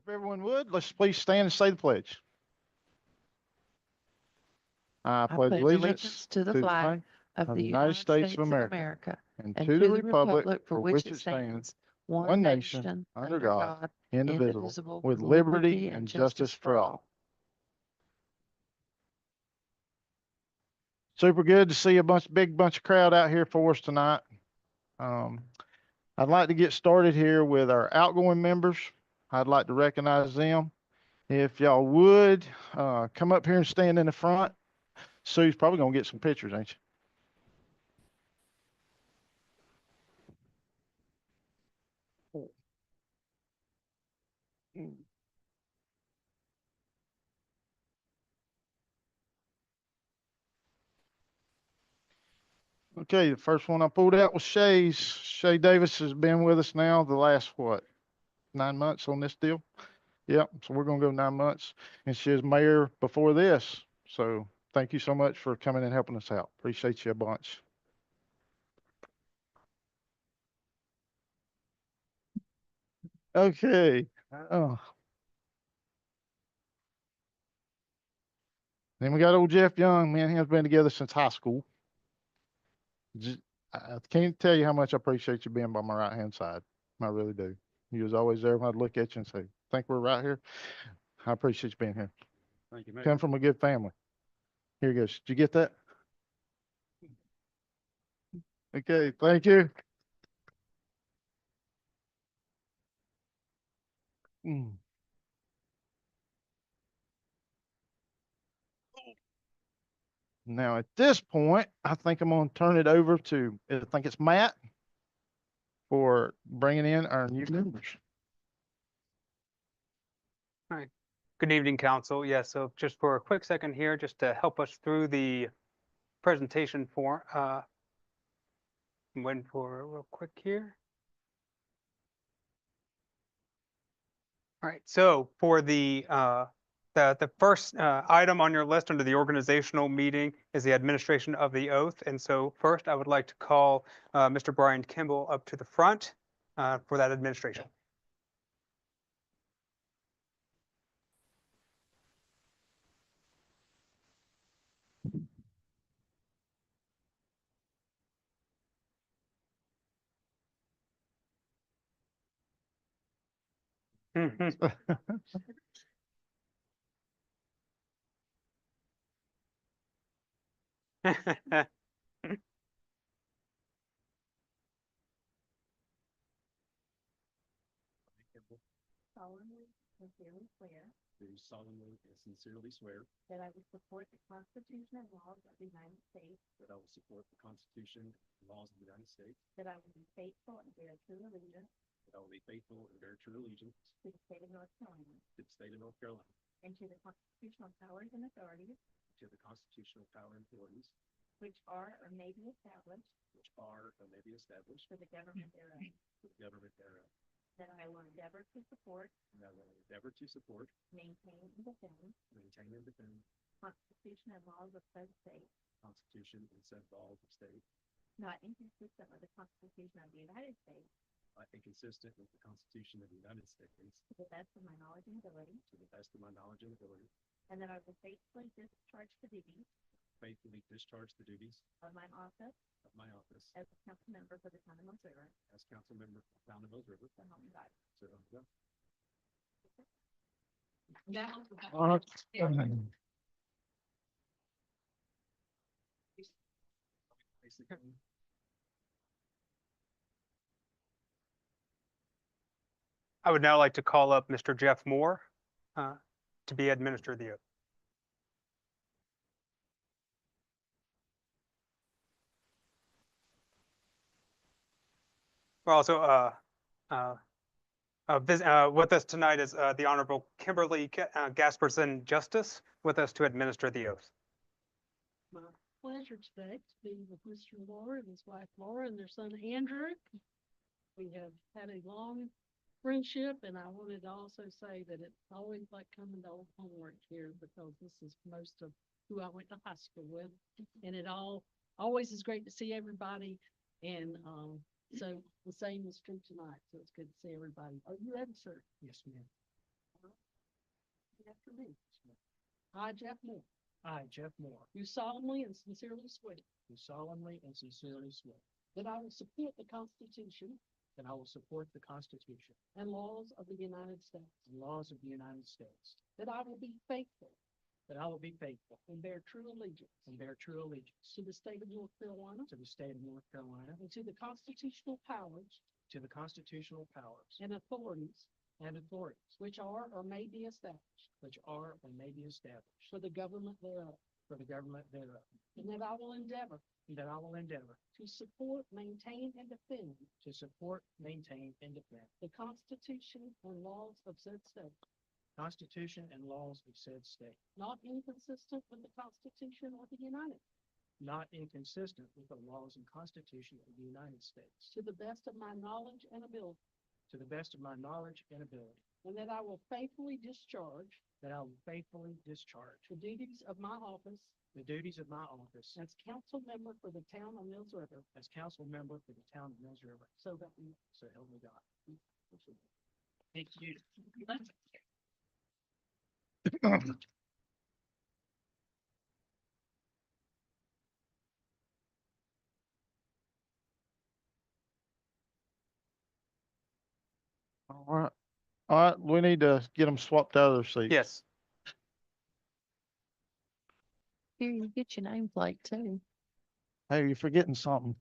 If everyone would, let's please stand and say the pledge. I I pledge allegiance to the flag of the United States of America and and to the republic for which it stands, one nation, under God, indivisible, with liberty and justice for all. Super good to see a big bunch of crowd out here for us tonight. I'd like to get started here with our outgoing members. I'd like to recognize them. If y'all would, come up here and stand in the front. Sue's probably gonna get some pictures, ain't you? Okay, the first one I pulled out was Shay's. Shay Davis has been with us now the last, what, 9 months on this deal? Yep, so we're gonna go 9 months. And she was mayor before this. So thank you so much for coming and helping us out. Appreciate you a bunch. Okay. Oh. Then we got old Jeff Young, man. He has been together since high school. I can't tell you how much I appreciate you being by my right-hand side. I really do. You was always there when I'd look at you and say, think we're right here. I appreciate you being here. Thank you, Mayor. Come from a good family. Here you go. Did you get that? Okay, thank you. Mm. Now, at this point, I think I'm going to turn it over to, I think it's Matt, for bringing in our new members. All right. Good evening, council. Yeah, so just for a quick second here, just to help us through the presentation for, I'm waiting for it real quick here. All right, so for the first item on your list under the organizational meeting is the administration of the oath. And so first, I would like to call Mr. Brian Kimball up to the front for that administration. Solemnly, sincerely swear Do solemnly and sincerely swear that I will support the Constitution and laws of the United States, that I will support the Constitution and laws of the United States, that I will be faithful and bear true allegiance that I will be faithful and bear true allegiance to the state of North Carolina, to the state of North Carolina, and to the constitutional powers and authorities to the constitutional power and authorities which are or may be established which are or may be established for the government thereof, for the government thereof, that I will endeavor to support, and that I will endeavor to support, maintain, and defend maintain, and defend the Constitution and laws of said state, the Constitution and said laws of state, not inconsistent with the Constitution of the United States, inconsistent with the Constitution of the United States, to the best of my knowledge and ability, to the best of my knowledge and ability, and that I will faithfully discharge the duties faithfully discharge the duties of my office of my office as a council member for the town of Mills River, as council member for the town of Mills River. so help me God. So help me God. I would now like to call up Mr. Jeff Moore to be administered the oath. We're also with us tonight is the Honorable Kimberly Gasperson Justice with us to administer the oath. My pleasure today to be with Mr. Laura and his wife Laura and their son Andrew. We have had a long friendship, and I wanted to also say that it's always like coming to old homework here because this is most of who I went to high school with, and it always is great to see everybody. And so the same is true tonight. So it's good to see everybody. Are you ready, sir? Yes, ma'am. After me. I, Jeff Moore, I, Jeff Moore, do solemnly and sincerely swear do solemnly and sincerely swear that I will support the Constitution that I will support the Constitution and laws of the United States, and laws of the United States, that I will be faithful that I will be faithful and bear true allegiance and bear true allegiance to the state of North Carolina to the state of North Carolina, and to the constitutional powers to the constitutional powers and authorities and authorities which are or may be established which are or may be established for the government thereof, for the government thereof, and that I will endeavor and that I will endeavor to support, maintain, and defend to support, maintain, and defend the Constitution and laws of said state, the Constitution and laws of said state, not inconsistent with the Constitution of the United States, not inconsistent with the laws and Constitution of the United States, to the best of my knowledge and ability, to the best of my knowledge and ability, and that I will faithfully discharge that I will faithfully discharge the duties of my office the duties of my office as council member for the town of Mills River, as council member for the town of Mills River. so that we So help me God. Thank you. All right. All right, we need to get them swapped out of their seats. Yes. Here, you get your nameplate too. Hey, you're forgetting something.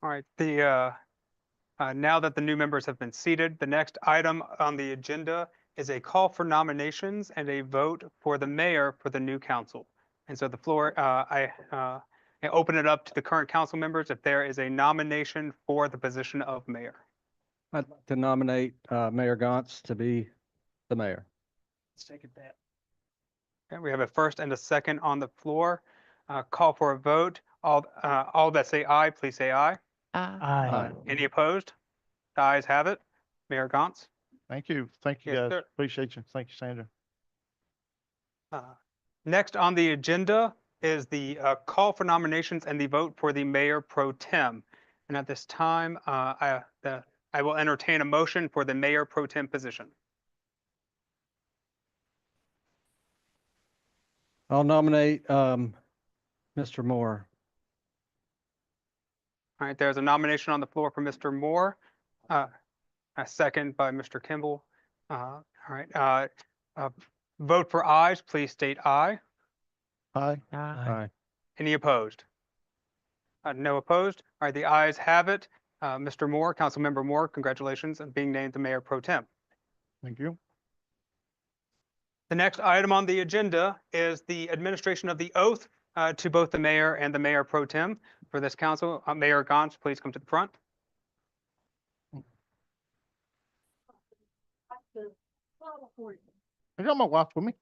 All right, now that the new members have been seated, the next item on the agenda is a call for nominations and a vote for the mayor for the new council. And so the floor, I open it up to the current council members if there is a nomination for the position of mayor. I'd like to nominate Mayor Gantz to be the mayor. Second that. Okay, we have a first and a second on the floor. Call for a vote. All that say aye, please say aye. Aye. Any opposed? The ayes have it. Mayor Gantz. Thank you. Thank you, Yes, guys. sir. Appreciate you. Thank you, Sandra. Next on the agenda is the call for nominations and the vote for the mayor pro tem. And at this time, I will entertain a motion for the mayor pro tem position. I'll nominate Mr. Moore. All right, there's a nomination on the floor for Mr. Moore, a second by Mr. Kimball. All right, vote for ayes, please state aye. Aye. Aye. Any opposed? No opposed. All right, the ayes have it. Mr. Moore, Councilmember Moore, congratulations on being named the mayor pro tem. Thank you. The next item on the agenda is the administration of the oath to both the mayor and the mayor pro tem for this council. Mayor Gantz, please come to the front. I got my wife with me.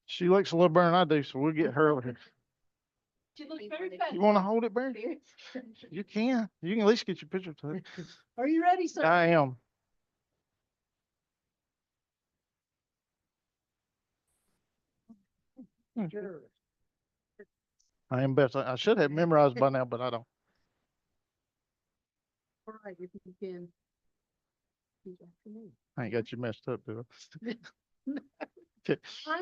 She looks a little better than I do, so we'll get her over here. She looks very fat. You want to hold it, Barry? You can. You can at least get your picture to it. Are you ready, sir? I am. I am best. I should have memorized by now, but I don't. All right, if you can. repeat after me. I ain't got you messed up, do I?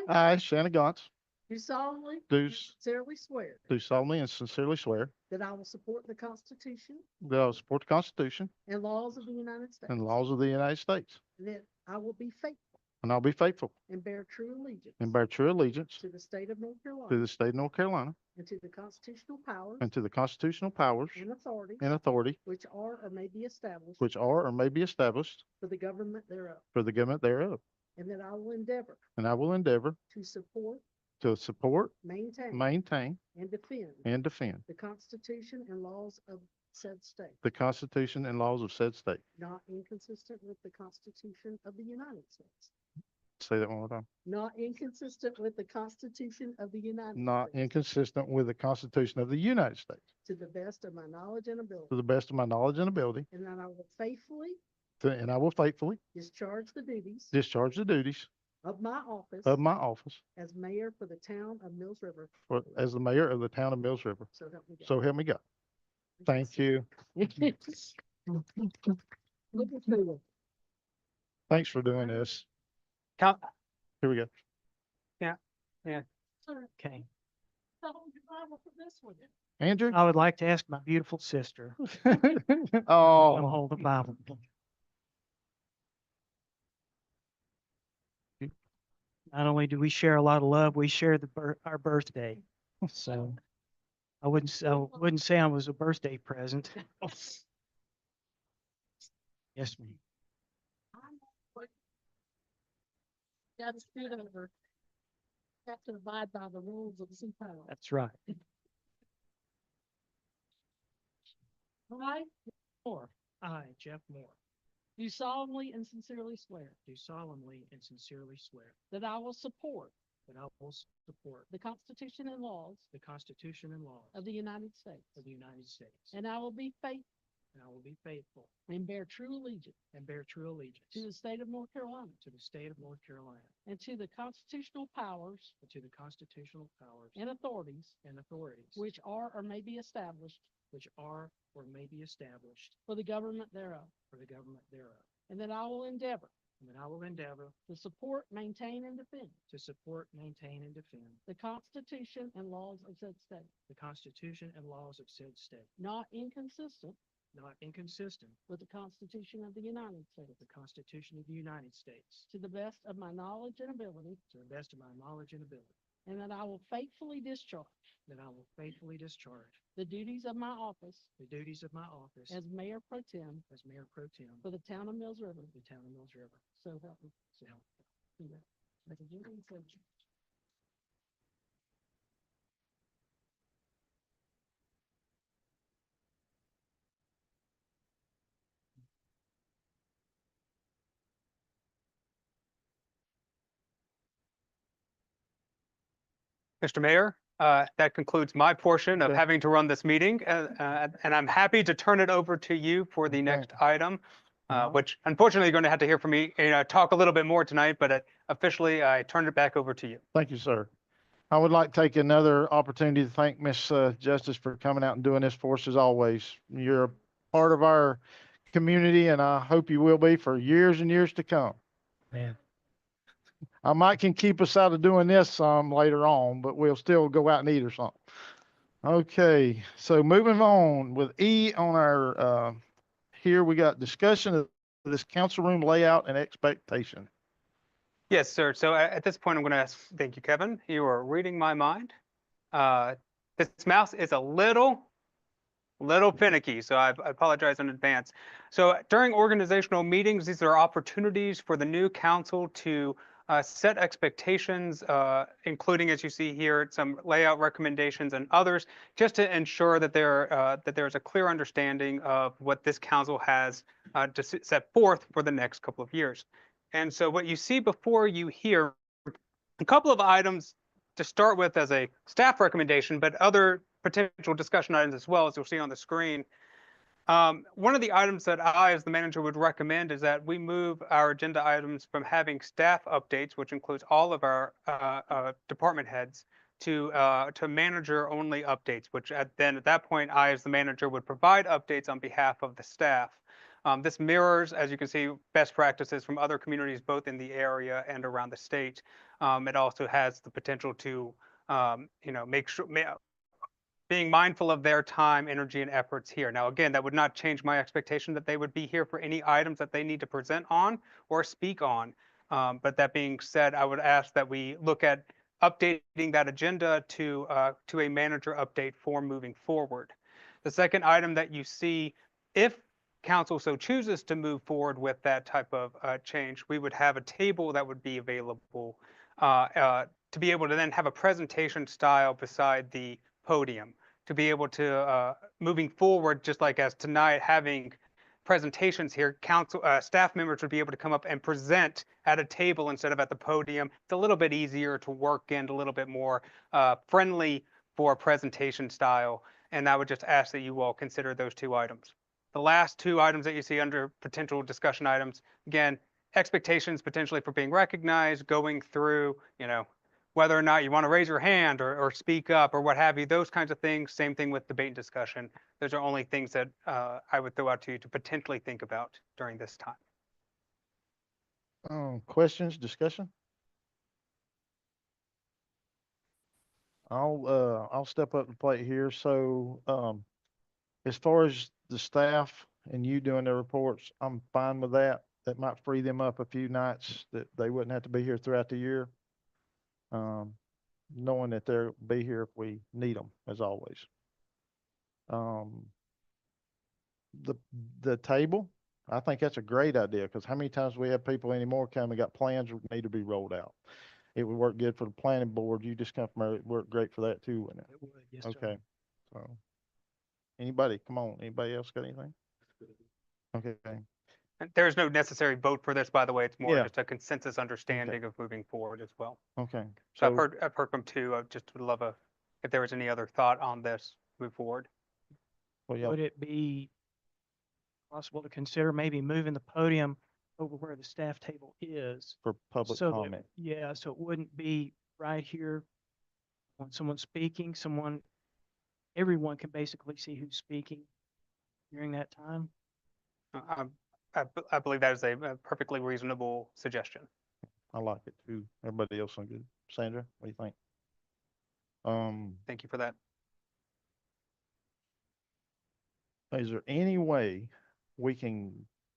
I I, Shannon Gantz, do solemnly do and sincerely swear do solemnly and sincerely swear that I will support the Constitution that I will support the Constitution and laws of the United States, and laws of the United States, and that I will be faithful and I'll be faithful and bear true allegiance and bear true allegiance to the state of North to Carolina the state of North Carolina and to the constitutional powers and to the constitutional powers and authorities and authority which are or may be established which are or may be established for the government thereof, for the government thereof. and that I will endeavor And I will endeavor to support, to support, maintain, and defend and defend the Constitution and laws of said state, the Constitution and laws of said state, not inconsistent with the Constitution of the United States, Say that one more time. not inconsistent with the Constitution of the United Not States, inconsistent with the Constitution of the United States, to the best of my knowledge and ability, to the best of my knowledge and ability, and that I will faithfully and I will faithfully discharge the duties discharge the duties of my office of my office as mayor for the town of Mills River. as the mayor of the town of Mills River. So help me God. So help me God. Thank you. Looking forward. Thanks for doing this. Count, Here we go. Sir, Okay, hold your Bible for this one. Andrew? I would like to ask my beautiful sister to Oh, hold the Bible. Not only do we share a lot of love, we share our birthday. So I wouldn't say I was a birthday present. Yes, ma'am. Got to scoot over. Have to abide by the rules of sea power. That's right. I Moore. I, Jeff Moore, do solemnly and sincerely swear do solemnly and sincerely swear that I will support that I will support the Constitution and laws the Constitution and laws of the United States, of the United States, and I will be faithful and I will be faithful and bear true allegiance and bear true allegiance to the state of North Carolina to the state of North Carolina and to the constitutional powers and to the constitutional powers and authorities and authorities which are or may be established which are or may be established for the government thereof, for the government thereof, and that I will endeavor and that I will endeavor to support, maintain, and defend to support, maintain, and defend the Constitution and laws of said state, the Constitution and laws of said state, not inconsistent not inconsistent with the Constitution of the United States, with the Constitution of the United States, to the best of my knowledge and ability, to the best of my knowledge and ability, and that I will faithfully discharge that I will faithfully discharge the duties of my office the duties of my office as Mayor Pro Tem as Mayor Pro Tem for the town of Mills River. of the town of Mills River. So help me. So help me God. Congratulations. Mr. Mayor, that concludes my portion of Okay. having to run this meeting, and I'm happy to turn it over to you for the Okay. next item, Alright. which unfortunately you're going to have to hear from me, talk a little bit more tonight, but officially I turn it back over to you. Thank you, sir. I would like to take another opportunity to thank Miss Justice for coming out and doing this for us as always. You're a part of our community and I hope you will be for years and years to come. Man. I might can keep us out of doing this some later on, but we'll still go out and eat or something. Okay, so moving on with E on our, here we got discussion of this council room layout and expectation. Yes, sir. So at this point, I'm going to ask, thank you, Kevin. You are reading my mind. This mouse is a little finicky, so I apologize in advance. So during organizational meetings, these are opportunities for the new council to set expectations, including, as you see here, some layout recommendations and others, just to ensure that there's a clear understanding of what this council has to set forth for the next couple of years. And so what you see before you here, a couple of items to start with as a staff recommendation, but other potential discussion items as well, as you'll see on the screen. One of the items that I, as the manager, would recommend is that we move our agenda items from having staff updates, which includes all of our department heads, to manager-only updates, which at that point, I, as the manager, would provide updates on behalf of the staff. This mirrors, as you can see, best practices from other communities, both in the area and around the state. It also has the potential to, make sure, being mindful of their time, energy, and efforts here. Now, again, that would not change my expectation that they would be here for any items that they need to present on or speak on. But that being said, I would ask that we look at updating that agenda to a manager update for moving forward. The second item that you see, if council so chooses to move forward with that type of change, we would have a table that would be available to be able to then have a presentation style beside the podium to be able to, moving forward, just like as tonight, having presentations here, staff members would be able to come up and present at a table instead of at the podium. It's a little bit easier to work and a little bit more friendly for presentation style. And I would just ask that you all consider those two items. The last two items that you see under potential discussion items, again, expectations potentially for being recognized, going through, whether or not you want to raise your hand or speak up or what have you, those kinds of things. Same thing with debate and discussion. Those are only things that I would throw out to you to potentially think about during this time. Questions, discussion? I'll step up to the plate here. So, as far as the staff and you doing their reports, I'm fine with that. That might free them up a few nights that they wouldn't have to be here throughout the year. Knowing that they'll be here if we need them, as always. The table, I think that's a great idea, because how many times we have people anymore come and got plans that need to be rolled out? It would work good for the planning board. You just come from there, it worked great for that too, wouldn't it? It would, yes, sir. Okay, so, anybody, come on, anybody else got anything? Okay, And there's no necessary vote for this, by the way. It's more Yeah. just a consensus understanding of moving forward as well. okay. So I've heard from two. I just would love if there was any other thought on this, move forward. Well, yeah, Would it be possible to consider maybe moving the podium over where the staff table is? for public So that- comment. Yeah, so it wouldn't be right here when someone's speaking, everyone can basically see who's speaking during that time. I believe that is a perfectly reasonable suggestion. I like it too. Everybody else on good. Sandra, what do you think? Thank you for that. Is there any way we can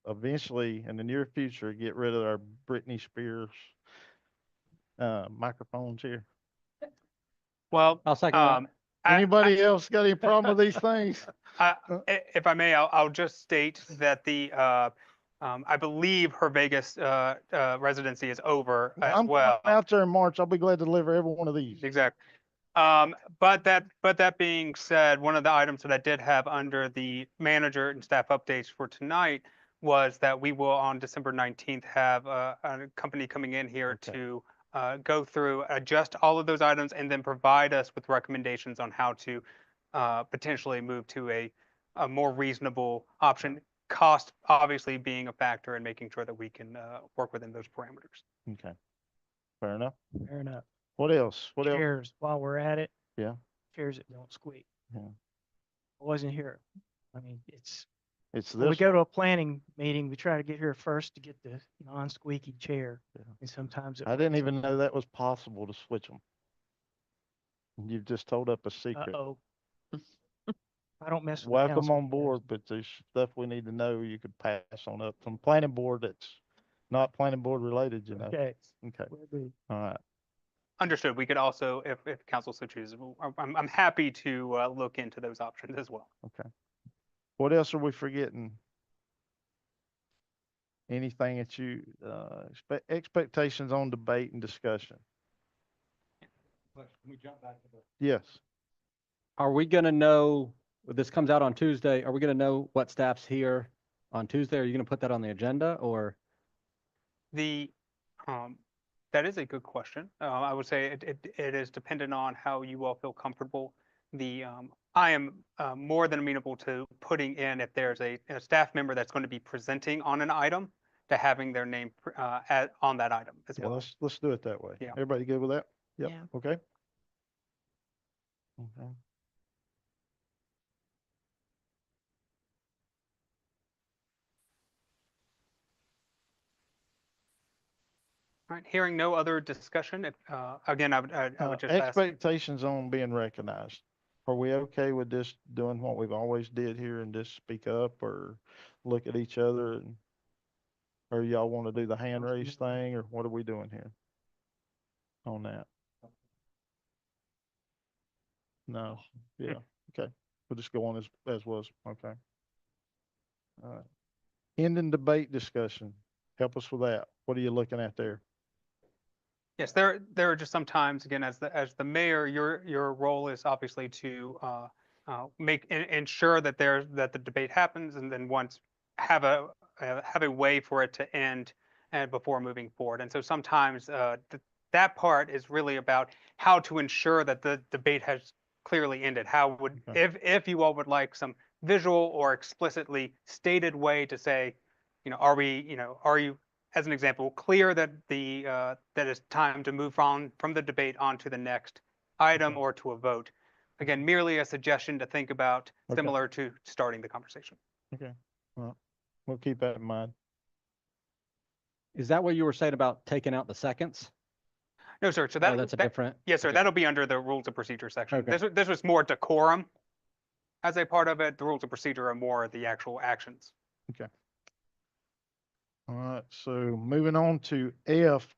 eventually, in the near future, get rid of our Britney Spears microphones here? Well, I'll second that. Anybody else got any problem with these things? If I may, I'll just state that I believe her Vegas residency is over as I'm going well. out there in March. I'll be glad to deliver every one of these. Exactly. But that being said, one of the items that I did have under the manager and staff updates for tonight was that we will on December 19th have a company coming in here Okay. to go through, adjust all of those items, and then provide us with recommendations on how to potentially move to a more reasonable option. Cost obviously being a factor in making sure that we can work within those parameters. Okay. Fair enough. Fair enough. What else? What else? Chairs, while we're at it. Yeah. Chairs that don't squeak. Yeah. I wasn't here. I mean, it's, It's when we this. go to a planning meeting, we try to get here first to get the non-squeaky chair. Yeah. And sometimes. I didn't even know that was possible to switch them. You've just told up a secret. Uh-oh. I don't mess with. Welcome council on chairs. board, but there's stuff we need to know you could pass on up from planning board that's not planning board related, you know? Okay. Okay, Will do. all right. Understood. We could also, if council so chooses, I'm happy to look into those options as well. Okay. What else are we forgetting? Anything that you, expectations on debate and discussion? Can we jump back to the Yes. Are we gonna know, this comes out on Tuesday, are we gonna know what staff's here on Tuesday? Are you gonna put that on the agenda or? That is a good question. I would say it is dependent on how you all feel comfortable. I am more than amenable to putting in, if there's a staff member that's going to be presenting on an item, to having their name on that item as Yeah, well. let's do it that way. Yeah. Everybody good with that? Yep, Yeah. okay. Okay. All right, hearing no other discussion, again, I would just ask. Expectations on being recognized. Are we okay with just doing what we've always did here and just speak up or look at each other and, or y'all want to do the hand raise thing, or what are we doing here on that? No, yeah, okay. We'll just go on as was, okay. All right. Ending debate discussion. Help us with that. What are you looking at there? Yes, there are just some times, again, as the mayor, your role is obviously to ensure that the debate happens, and then once have a way for it to end and before moving forward. And so sometimes that part is really about how to ensure that the debate has clearly ended. How would, Okay. if you all would like some visual or explicitly stated way to say, are you, as an example, clear that that it's time to move on from the debate on to the next item Okay. or to a vote. Again, merely a suggestion to think about, Okay. similar to starting the conversation. Okay, well, we'll keep that in mind. Is that what you were saying about taking out the seconds? No, sir. So Or that, that's a that- different? yes, sir. okay. That'll be under the rules of procedure section. Okay. This was more decorum as a part of it. The rules of procedure are more the actual actions. All right, so moving on to F,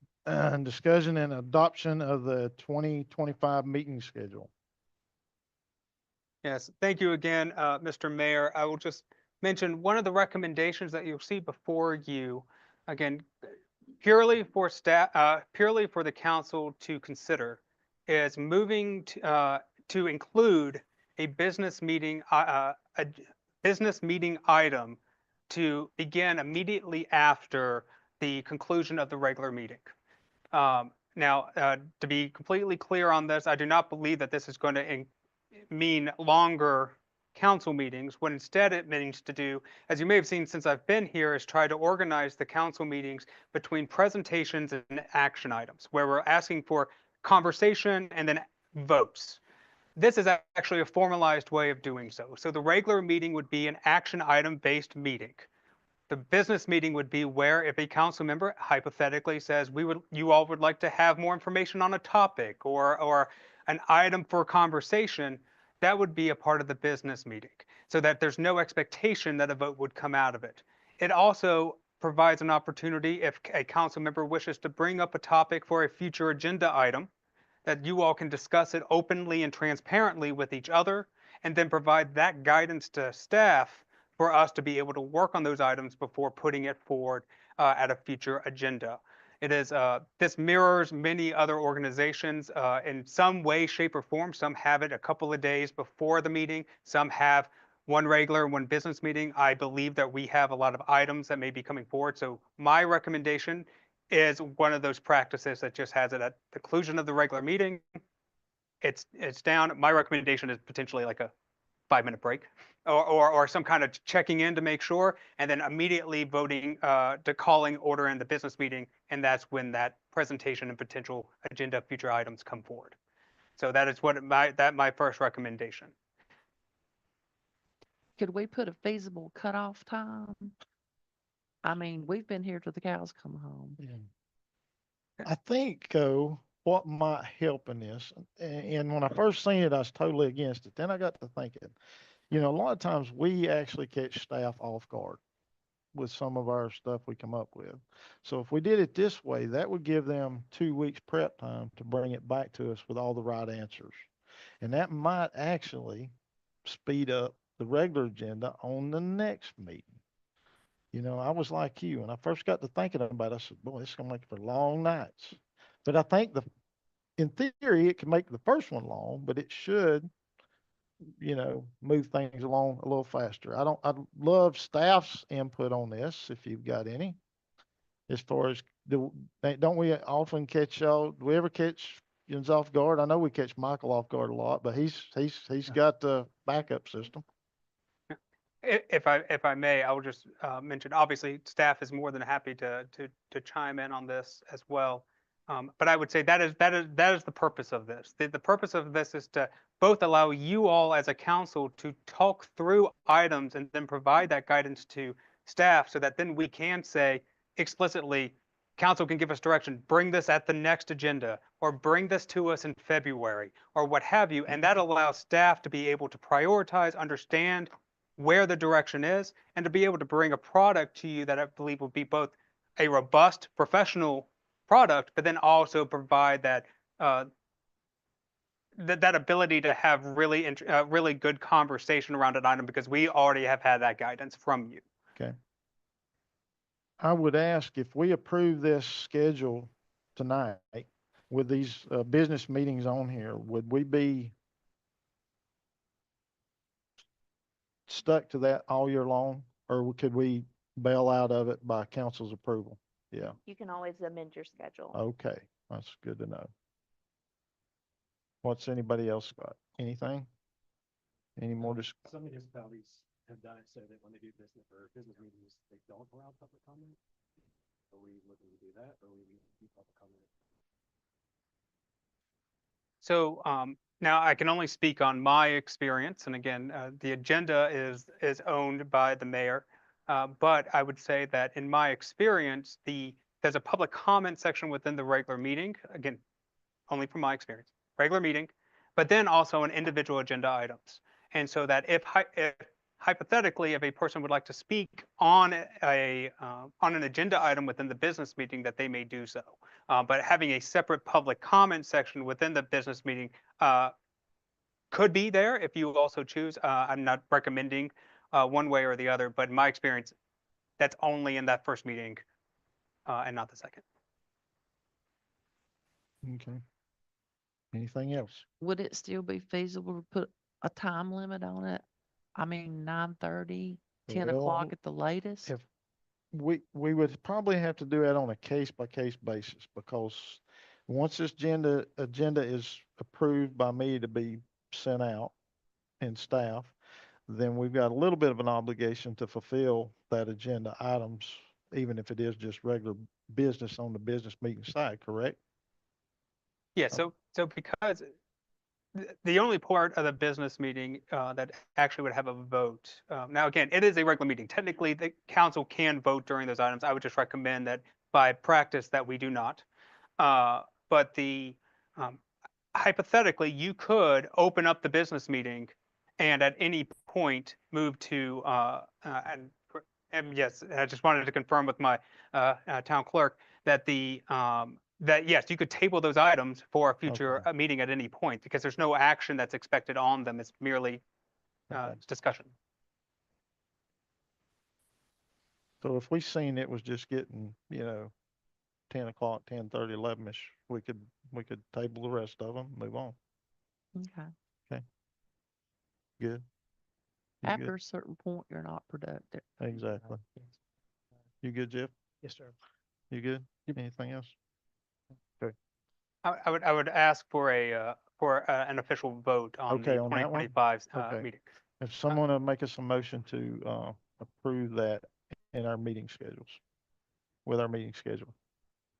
discussion and adoption of the 2025 meeting schedule. Yes, thank you again, Mr. Mayor. I will just mention one of the recommendations that you'll see before you, again, purely for staff, purely for the council to consider, is moving to include a business meeting item to begin immediately after the conclusion of the regular meeting. Now, to be completely clear on this, I do not believe that this is going to mean longer council meetings. What instead it means to do, as you may have seen since I've been here, is try to organize the council meetings between presentations and action items, where we're asking for conversation and then votes. This is actually a formalized way of doing so. So the regular meeting would be an action item based meeting. The business meeting would be where, if a council member hypothetically says you all would like to have more information on a topic or an item for conversation, that would be a part of the business meeting, so that there's no expectation that a vote would come out of it. It also provides an opportunity, if a council member wishes to bring up a topic for a future agenda item, that you all can discuss it openly and transparently with each other, and then provide that guidance to staff for us to be able to work on those items before putting it forward at a future agenda. This mirrors many other organizations in some way, shape, or form. Some have it a couple of days before the meeting. Some have one regular, one business meeting. I believe that we have a lot of items that may be coming forward. So my recommendation is one of those practices that just has it at the conclusion of the regular meeting. It's down. My recommendation is potentially like a 5-minute break or some kind of checking in to make sure, and then immediately voting to calling order in the business meeting. And that's when that presentation and potential agenda future items come forward. So that is what my first recommendation. Could we put a feasible cutoff time? I mean, we've been here till the cows come home. I think, what might help in this, and when I first seen it, I was totally against it. Then I got to thinking, a lot of times we actually catch staff off guard with some of our stuff we come up with. So if we did it this way, that would give them 2 weeks prep time to bring it back to us with all the right answers. And that might actually speed up the regular agenda on the next meeting. I was like you, when I first got to thinking about it, I said, boy, this is gonna make for long nights. But I think in theory, it can make the first one long, but it should, move things along a little faster. I'd love staff's input on this, if you've got any. As far as, don't we often catch do we ever catch yous off guard? I know we catch Michael off guard a lot, but he's got the backup system. If I may, I will just mention, obviously, staff is more than happy to chime in on this as well. But I would say that is the purpose of this. The purpose of this is to both allow you all as a council to talk through items and then provide that guidance to staff, so that then we can say explicitly, council can give us direction, bring this at the next agenda, or bring this to us in February, or what have you. And that allows staff to be able to prioritize, understand where the direction is, and to be able to bring a product to you that I believe will be both a robust professional product, but then also provide that that ability to have really good conversation around an item, because we already have had that guidance from you. Okay. I would ask, if we approve this schedule tonight with these business meetings on here, would we be stuck to that all year long? Or could we bail out of it by council's approval. Yeah, You can always amend your schedule. okay, that's good to know. What's anybody else got? Anything? Any more dis- Some municipalities have done it so that when they do business or business meetings, they don't allow public comment. Are we looking to do that, or are we do public comment? So now I can only speak on my experience, and again, the agenda is owned by the mayor. But I would say that in my experience, there's a public comment section within the regular meeting. Again, only from my experience, regular meeting, but then also on individual agenda items. And so that if hypothetically, if a person would like to speak on on an agenda item within the business meeting, that they may do so. But having a separate public comment section within the business meeting could be there if you also choose. I'm not recommending one way or the other, but in my experience, that's only in that first meeting and not the second. Okay. Anything else? Would it still be feasible to put a time limit on it? I mean, 9:30, 10 o'clock Well, at the latest? if we would probably have to do that on a case by case basis, because once this agenda is approved by me to be sent out and staff, then we've got a little bit of an obligation to fulfill that agenda items, even if it is just regular business on the business meeting side, correct? Yeah, so because the only part of the business meeting that actually would have a vote. Now, again, it is a regular meeting. Technically, the council can vote during those items. I would just recommend that by practice that we do not. But hypothetically, you could open up the business meeting and at any point move to, and yes, I just wanted to confirm with my town clerk that that yes, you could table those items for a future Okay. meeting at any point because there's no action that's expected on them. It's merely Okay. discussion. So if we seen it was just getting, 10 o'clock, 10:30, 11ish, we could table the rest of them, move on. Okay. Good. You After good? a certain point, you're not productive. Exactly. You good, Jeff? Yes, sir. You good? Anything else? I would ask for an official vote on Okay, the on that one? 2025 Okay. meeting. If someone will make us a motion to approve that in our meeting schedules, with our meeting schedule.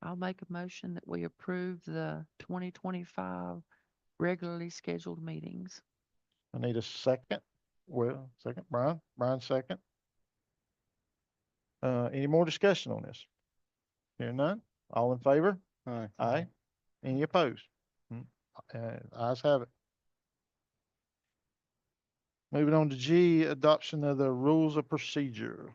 I'll make a motion that we approve the 2025 regularly scheduled meetings. I need a second. Well, second, Brian second. Any more discussion on this? Hearing none? All in favor? Aye. Aye. Any opposed? Ayes have it. Moving on to G, adoption of the rules of procedure.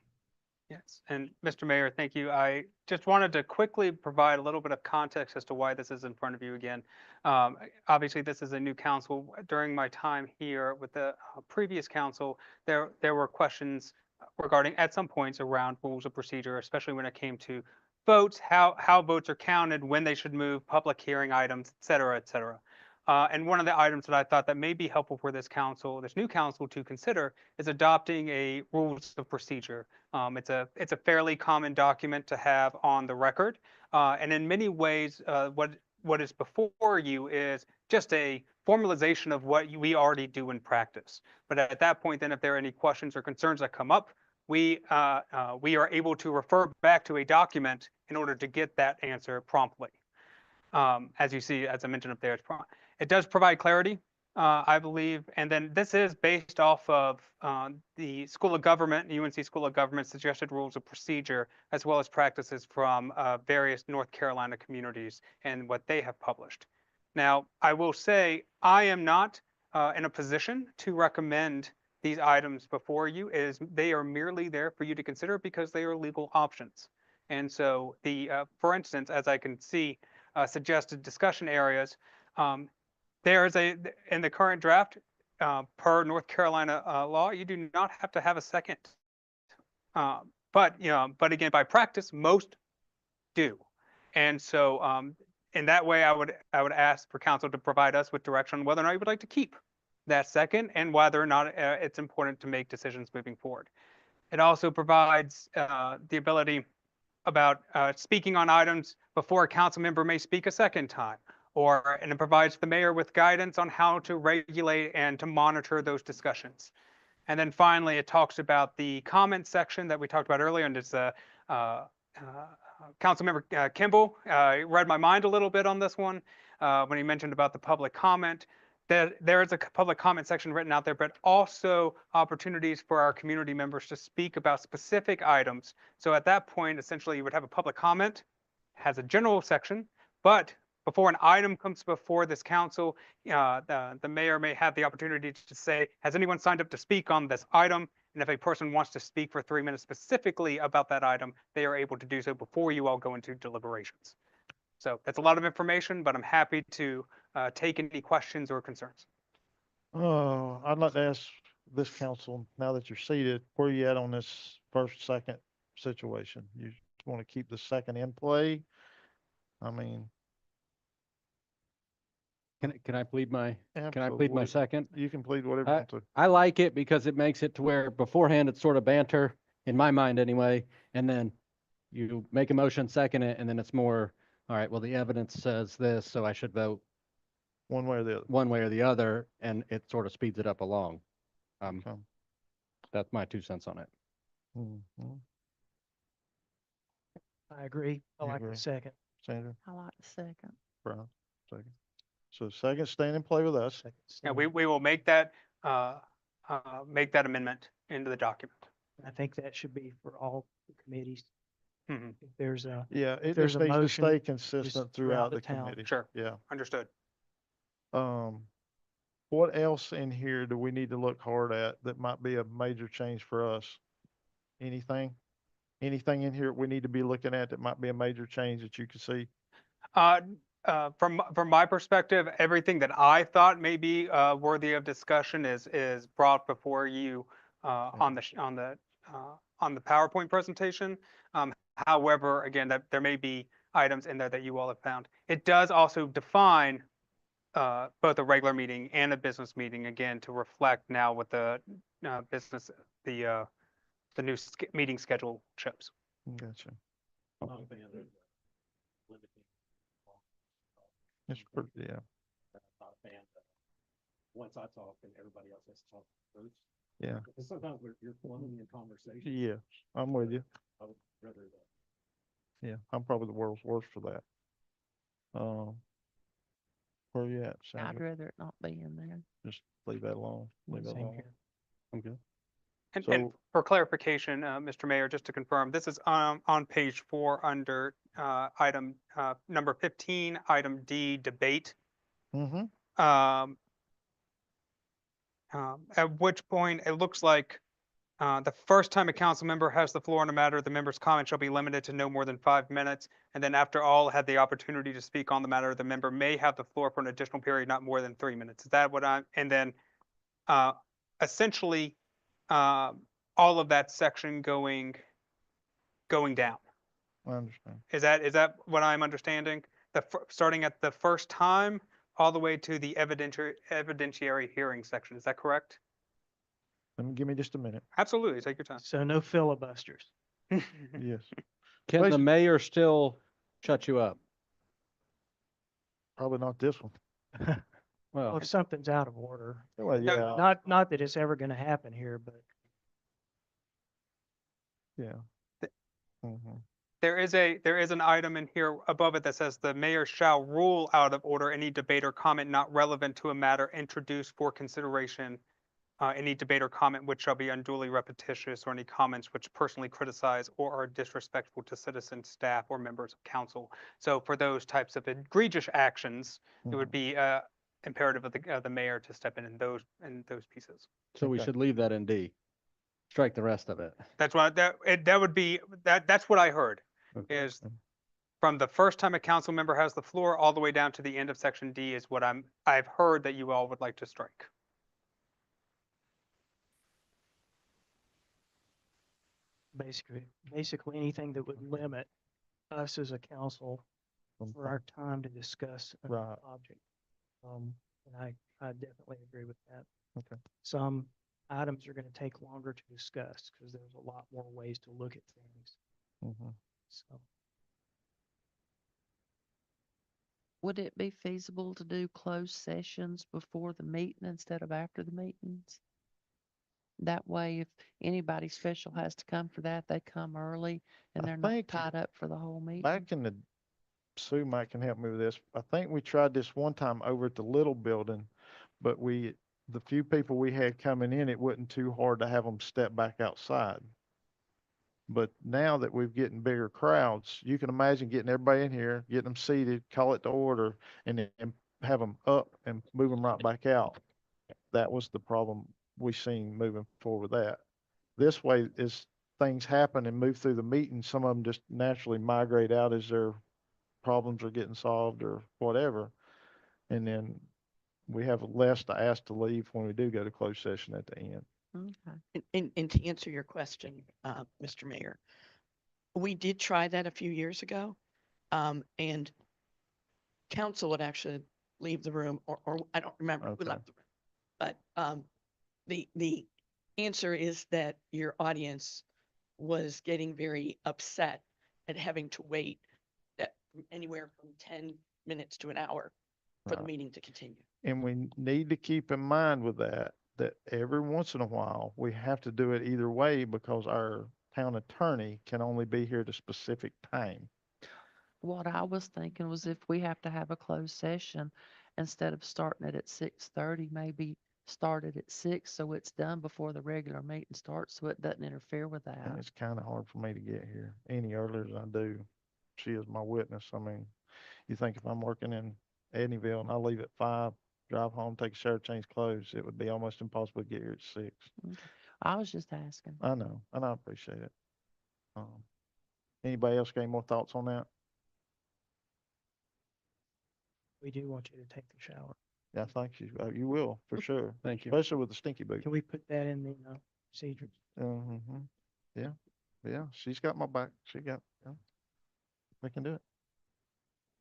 Yes, and Mr. Mayor, thank you. I just wanted to quickly provide a little bit of context as to why this is in front of you again. Obviously, this is a new council. During my time here with the previous council, there were questions regarding, at some points, around rules of procedure, especially when it came to votes, how votes are counted, when they should move, public hearing items, et cetera, et cetera. And one of the items that I thought that may be helpful for this council, this new council to consider is adopting a rules of procedure. It's a fairly common document to have on the record. And in many ways, what is before you is just a formalization of what we already do in practice. But at that point, then if there are any questions or concerns that come up, we are able to refer back to a document in order to get that answer promptly. As you see, as I mentioned up there, it does provide clarity, I believe. And then this is based off of the School of Government, UNC School of Government suggested rules of procedure, as well as practices from various North Carolina communities and what they have published. Now, I will say I am not in a position to recommend these items before you. They are merely there for you to consider because they are legal options. And so for instance, as I can see, suggested discussion areas. There is in the current draft, per North Carolina law, you do not have to have a second. But again, by practice, most do. And so in that way, I would ask for council to provide us with direction on whether or not you would like to keep that second and whether or not it's important to make decisions moving forward. It also provides the ability about speaking on items before a council member may speak a second time. And it provides the mayor with guidance on how to regulate and to monitor those discussions. And then finally, it talks about the comment section that we talked about earlier, and it's Councilmember Kimball read my mind a little bit on this one when he mentioned about the public comment. That there is a public comment section written out there, but also opportunities for our community members to speak about specific items. So at that point, essentially, you would have a public comment, has a general section, but before an item comes before this council, the mayor may have the opportunity to say, has anyone signed up to speak on this item? And if a person wants to speak for 3 minutes specifically about that item, they are able to do so before you all go into deliberations. So that's a lot of information, but I'm happy to take any questions or concerns. Oh, I'd like to ask this council, now that you're seated, where you at on this first, second situation? You want to keep the second in play? I mean, Can I plead my absolutely. second? You can plead whatever you want to. I like it because it makes it to where beforehand it's sort of banter, in my mind anyway, and then you make a motion, second it, and then it's more, all right, well, the evidence says this, so I should vote One way or the other. one way or the other, and it sort of speeds it up along. Okay. That's my 2 cents on it. Mhm. I agree. I You like the agree. second. Sandra, I like the second. Brian, second. So second, staying in play with us. Second Yeah, stand. we will make that amendment into the document. I think that should be for all the committees. Mhm. If there's a, Yeah, it there's just a needs to motion, stay consistent throughout the town. committee. Sure. Yeah. Understood. What else in here do we need to look hard at that might be a major change for us? Anything? Anything in here we need to be looking at that might be a major change that you can see? From my perspective, everything that I thought may be worthy of discussion is brought before you on the PowerPoint presentation. However, again, that there may be items in there that you all have found. It does also define both a regular meeting and a business meeting, again, to reflect now what the business, the new meeting schedule shows. Gotcha. I'm not a fan of limiting. It's pretty, yeah. I'm not a fan of, once I talk, then everybody else has to talk first. Yeah. Because sometimes you're flowing in conversation. Yeah, I'm with you. I would rather that. Yeah, I'm probably the world's worst for that. Where you at, I'd Sandra? rather it not be in there. Just leave that alone. Leave that Same alone. here. I'm good. And So- for clarification, Mr. Mayor, just to confirm, this is on page 4 under item number 15, item D, debate. Mm-hmm. At which point it looks like the first time a council member has the floor on a matter, the member's comment shall be limited to no more than 5 minutes. And then after all had the opportunity to speak on the matter, the member may have the floor for an additional period, not more than 3 minutes. Is that what and then essentially all of that section going down. I understand. Is that what I'm understanding? Starting at the first time all the way to the evidentiary hearing section. Is that correct? Give me just a minute. Absolutely. Take your time. So no filibusters. Yes. Can the Basi- mayor still shut you up? Probably not this one. Well, Well, if something's out of order, Well, No, yeah, not that it's ever gonna happen here, but yeah. Th- Mhm. There is an item in here above it that says the mayor shall rule out of order any debate or comment not relevant to a matter introduced for consideration. Any debate or comment which shall be unduly repetitious or any comments which personally criticize or are disrespectful to citizens, staff, or members of council. So for those types of egregious actions, it would Mhm. be imperative of the mayor to step in those pieces. so we Okay. should leave that in D. Strike the rest of it. That's what that would be that's what I heard. Okay. Is from the first time a council member has the floor all the way down to the end of section D is what I've heard that you all would like to strike. basically anything that would limit us as a council Um, for our time to discuss an Right. object. And I definitely agree with that. Okay. Some items are gonna take longer to discuss because there's a lot more ways to look at things. Mhm. So Would it be feasible to do closed sessions before the meeting instead of after the meetings? That way, if anybody special has to come for that, they come early and I they're not think tied up for the whole meeting. back in the, Sue might can help me with this. I think we tried this one time over at the little building, but the few people we had coming in, it wasn't too hard to have them step back outside. But now that we've getting bigger crowds, you can imagine getting everybody in here, getting them seated, call it to order, and then have them up and move them right back out. That was the problem we seen moving forward with that. This way, as things happen and move through the meeting, some of them just naturally migrate out as their problems are getting solved or whatever. And then we have less to ask to leave when we do go to closed session at the end. Okay. And to answer your question, Mr. Mayor, we did try that a few years ago. And council would actually leave the room or I don't remember who Okay. left the room. But the answer is that your audience was getting very upset at having to wait that anywhere from 10 minutes to an hour for the Right. meeting to continue. And we need to keep in mind with that every once in a while, we have to do it either way because our town attorney can only be here at a specific time. What I was thinking was if we have to have a closed session, instead of starting it at 6:30, maybe start it at 6 so it's done before the regular meeting starts so it doesn't interfere with And that. it's kind of hard for me to get here any earlier than I do. She is my witness. I mean, you think if I'm working in Edneyville and I leave at 5, drive home, take a shower, change clothes, it would be almost impossible to get here at 6. Okay. I was just asking. I know, and I appreciate it. Anybody else got any more thoughts on that? we do want you to take the shower. Yeah, I think you will, for sure, Thank you. especially with the stinky boot. Can we put that in the procedures? Mm-hmm. Yeah, yeah, she's got my back. Yeah, we can do it.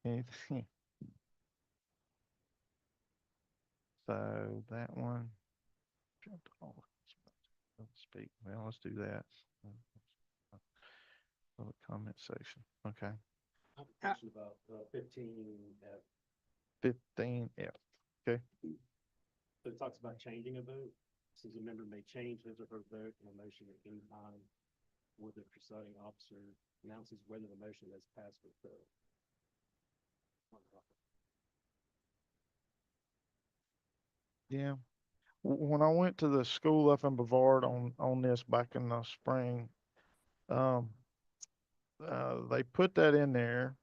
Anything. So that one. Jumped off. Let's speak. Well, let's do that. Public comment section. Okay. I have a question about 15 F. 15F. So it talks about changing a vote. Says a member may change his or her vote in a motion at any time, or the presiding officer announces whether the motion has passed or failed. Yeah. When I went to the school up in Brevard on this back in the spring, they put that in there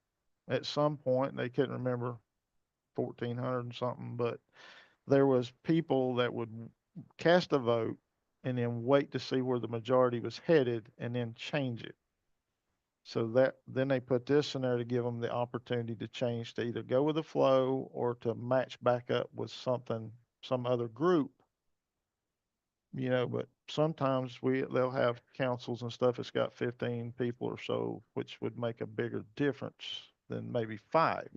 at some point. They couldn't remember 1400 and something, but there was people that would cast a vote and then wait to see where the majority was headed and then change it. So then they put this in there to give them the opportunity to change to either go with the flow or to match back up with some other group. But sometimes they'll have councils and stuff that's got 15 people or so, which would make a bigger difference than maybe 5.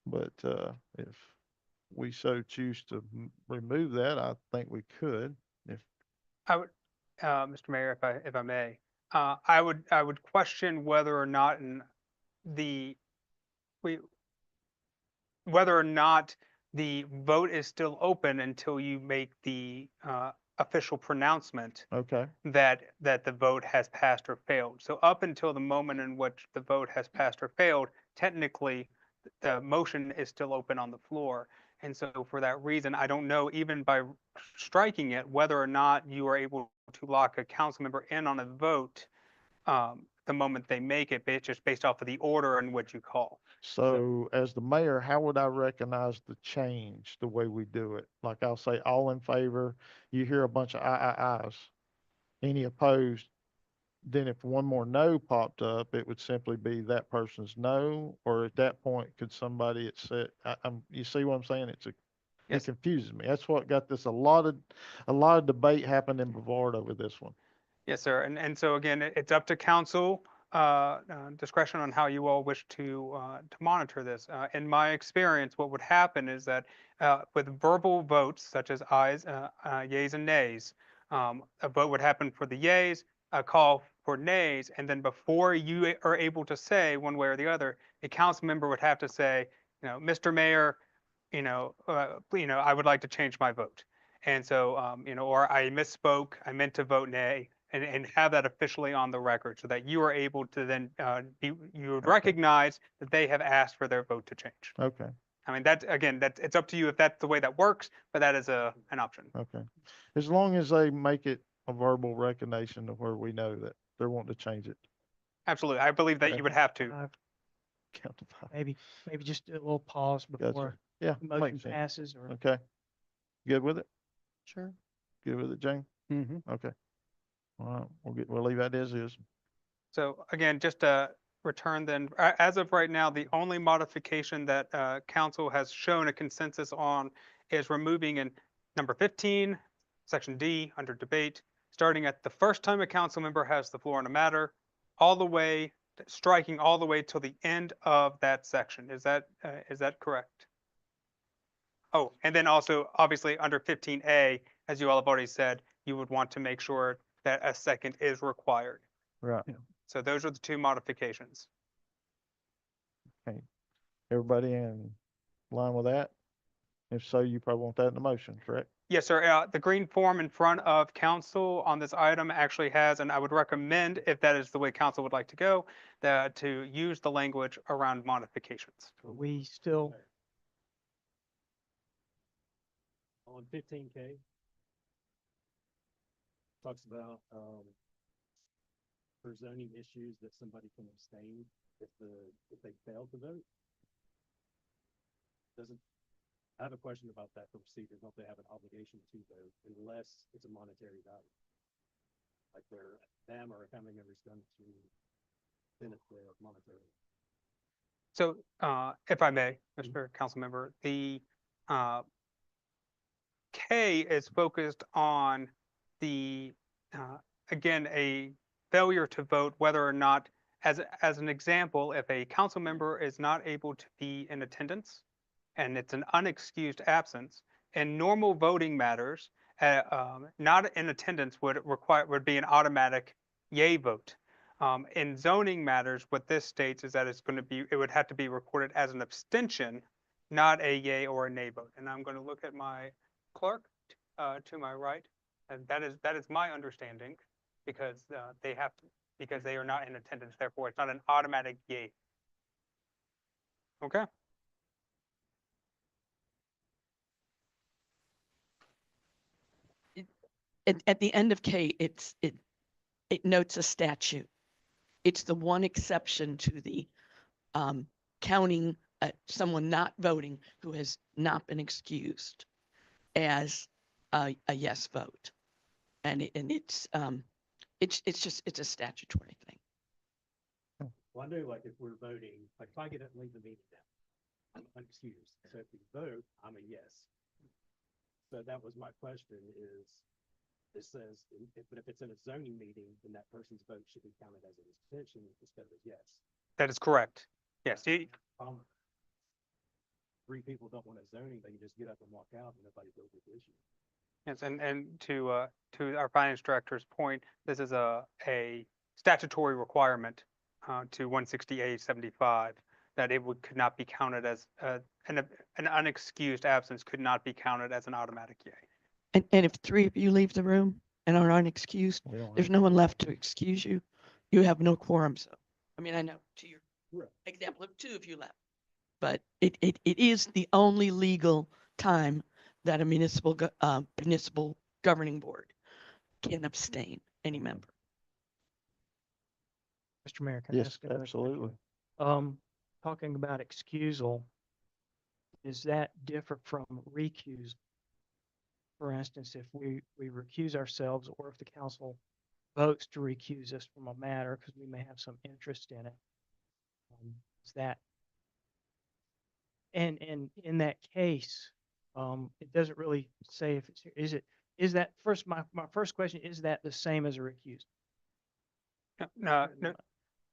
But if we so choose to remove that, I think we could. I would, Mr. Mayor, if I may, I would question whether or not whether or not the vote is still open until you make the official pronouncement Okay, that the vote has passed or failed. So up until the moment in which the vote has passed or failed, technically the motion is still open on the floor. And so for that reason, I don't know, even by striking it, whether or not you are able to lock a council member in on a vote the moment they make it, just based off of the order in which you call. so as the mayor, how would I recognize the change, the way we do it? Like I'll say, all in favor, you hear a bunch of ayes. Any opposed? Then if one more no popped up, it would simply be that person's no, or at that point, could somebody had said, you see what I'm saying? It Yes. confuses me. That's what got this, a lot of debate happened in Brevard over this one. Yes, sir. And so again, it's up to council discretion on how you all wish to monitor this. In my experience, what would happen is that with verbal votes such as ayes, yays and nays, a vote would happen for the yays, a call for nays, and then before you are able to say one way or the other, a council member would have to say, Mr. Mayor, I would like to change my vote. And so, or I misspoke, I meant to vote nay, and have that officially on the record so that you are able to then, you would Okay. recognize that they have asked for their vote to change. Okay, I mean, it's up to you if that's the way that works, but that is an option. okay. As long as they make it a verbal recognition to where we know that they're wanting to change it. Absolutely. I believe that Okay. you would have to. Count to five. Maybe just do a little pause before Yeah, the motion makes sense. passes or. Okay. Good with it? Sure. Good with it, Jane? Mm-hmm. Okay. All right, we'll leave that as is. So again, just to return then, as of right now, the only modification that council has shown a consensus on is removing in number 15, section D, under debate, starting at the first time a council member has the floor on a matter, all the way, striking all the way till the end of that section. Is that correct? Oh, and then also, obviously, under 15A, as you all have already said, you would want to make sure that a second is required. Right. So those are the two modifications. Everybody in line with that? If so, you probably want that in the motion, correct? Yes, sir. The green form in front of council on this item actually has, and I would recommend, if that is the way council would like to go, that to use the language around modifications. We still, On 15K, talks about, for zoning issues that somebody can abstain if they fail to vote. I have a question about that for procedure. Don't they have an obligation to vote unless it's a monetary value? Like them or a family member's done to benefit monetarily. So, if I may, Mr. Councilmember, the K is focused on the, again, a failure to vote, whether or not, as an example, if a council member is not able to be in attendance and it's an unexcused absence, in normal voting matters, not in attendance would be an automatic yay vote. In zoning matters, what this states is that it would have to be recorded as an abstention, not a yay or a nay vote. And I'm going to look at my clerk to my right, and that is my understanding, because because they are not in attendance. Therefore, it's not an automatic yay. Okay. At the end of K, it notes a statute. It's the one exception to the counting someone not voting who has not been excused as a yes vote. And it's a statutory thing. Well, I know, like, if we're voting, like, if I get up and leave the meeting now, I'm unexcused. So if we vote, I'm a yes. So that was my question is, it says, but if it's in a zoning meeting, then that person's vote should be counted as an abstention instead of a yes. That is correct. Yes. Three people don't want a zoning, they can just get up and walk out and nobody deals with the issue. Yes, and to our finance director's point, this is a statutory requirement to 160A75 that could not be counted as an unexcused absence could not be counted as an automatic yay. And if three of you leave the room and are unexcused, We don't there's no one left to excuse you. You have no quorum. So, I mean, I know to your Right. example of two of you left, but it is the only legal time that a municipal governing board can abstain any member. Mr. Mayor, can I Yes, ask another question? absolutely. Talking about excusal, is that different from recuse? For instance, if we recuse ourselves or if the council votes to recuse us from a matter because we may have some interest in it, is that, and in that case, it doesn't really say if is that my first question, is that the same as a recusal? No,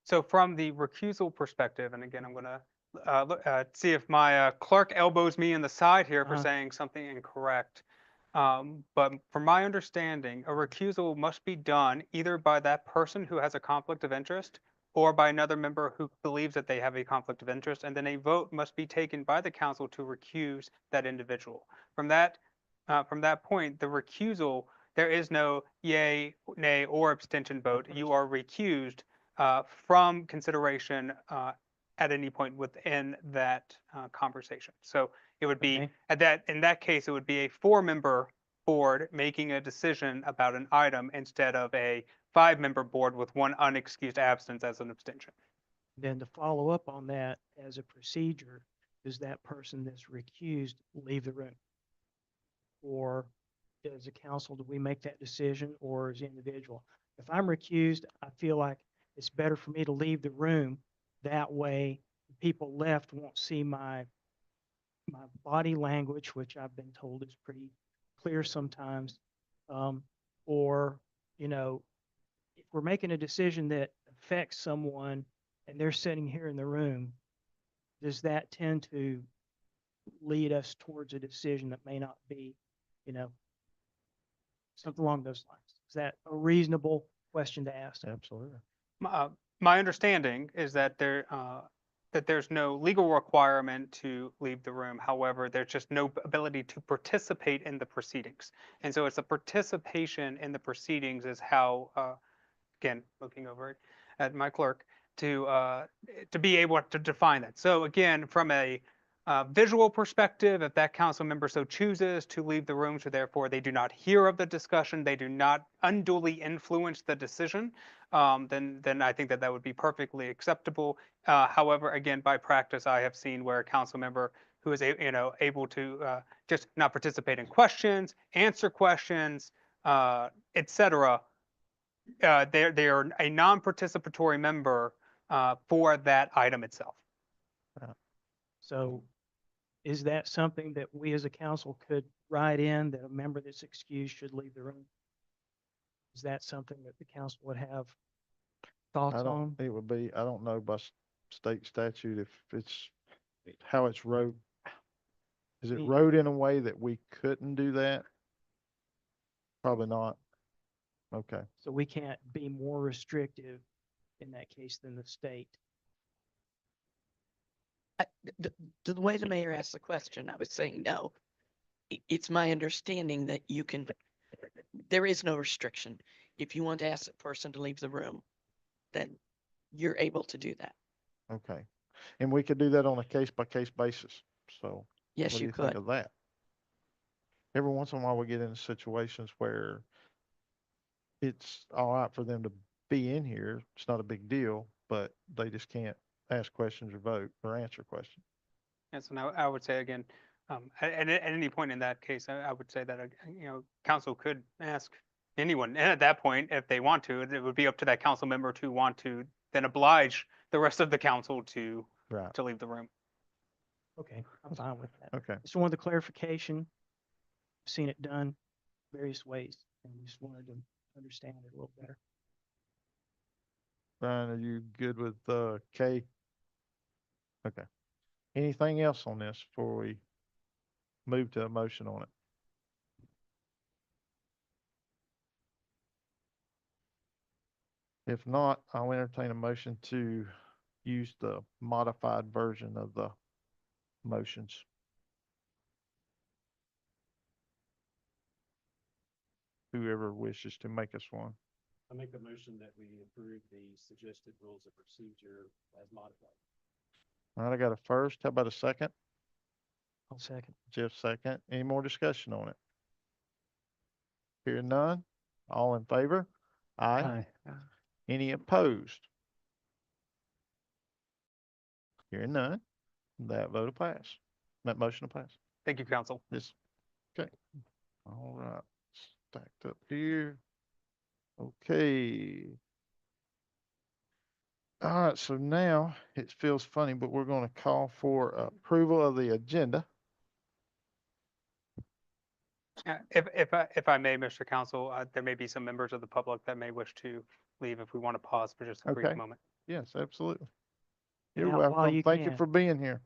So from the recusal perspective, and again, I'm going to see if my clerk elbows me in the side here for Uh-huh. saying something incorrect. But from my understanding, a recusal must be done either by that person who has a conflict of interest or by another member who believes that they have a conflict of interest, and then a vote must be taken by the council to recuse that individual. From that point, the recusal, there is no yay, nay, or abstention vote. You are recused from consideration at any point within that conversation. So it would be Okay. in that case, it would be a 4-member board making a decision about an item instead of a 5-member board with one unexcused absence as an abstention. Then to follow up on that as a procedure, does that person that's recused leave the room? Or as a council, do we make that decision or as individual? If I'm recused, I feel like it's better for me to leave the room. That way, the people left won't see my body language, which I've been told is pretty clear sometimes. Or, you know, if we're making a decision that affects someone and they're sitting here in the room, does that tend to lead us towards a decision that may not be, you know, something along those lines? Is that a reasonable question to ask? Absolutely. My understanding is that there's no legal requirement to leave the room. However, there's just no ability to participate in the proceedings. And so it's a participation in the proceedings is how, again, looking over it at my clerk, to be able to define that. So again, from a visual perspective, if that council member so chooses to leave the room, so therefore they do not hear of the discussion, they do not unduly influence the decision, then I think that would be perfectly acceptable. However, again, by practice, I have seen where a council member who is able to just not participate in questions, answer questions, etc. They are a non-participatory member for that item itself. So is that something that we as a council could write in that a member that's excused should leave the room? Is that something that the council would have thoughts I don't, on? it would be, I don't know by state statute if it's, how it's wrote. Is it Me- wrote in a way that we couldn't do that? Probably not. Okay. So we can't be more restrictive in that case than the state. The way the mayor asked the question, I was saying no. It's my understanding that you can, there is no restriction. If you want to ask a person to leave the room, then you're able to do that. Okay. And we could do that on a case by case basis. So Yes, what do you you think could. of that? Every once in a while we get into situations where it's all right for them to be in here. It's not a big deal, but they just can't ask questions or vote or answer questions. And so now I would say again, at any point in that case, I would say that, council could ask anyone. And at that point, if they want to, it would be up to that council member to want to then oblige the rest of the council to Right. leave the room. Okay, I'm fine with that. Okay. Just wanted the clarification. I've seen it done various ways and just wanted to understand it a little better. Brian, are you good with K? Okay. Anything else on this before we move to a motion on it? If not, I'll entertain a motion to use the modified version of the motions. Whoever wishes to make us one. I make a motion that we approve the suggested rules of procedure as modified. All right, I got a first. How about a second? I'll second. Jeff second. Any more discussion on it? Hearing none. All in favor? Aye. Aye. Any opposed? Hearing none. That vote will pass. That motion will pass. Thank you, council. This, okay. All right, stacked up here. Okay. All right, so now it feels funny, but we're going to call for approval of the agenda. If I may, Mr. Council, there may be some members of the public that may wish to leave if we want to pause for just a brief Okay. moment. Yes, absolutely. You're Get out while welcome. you Thank you can. for being here.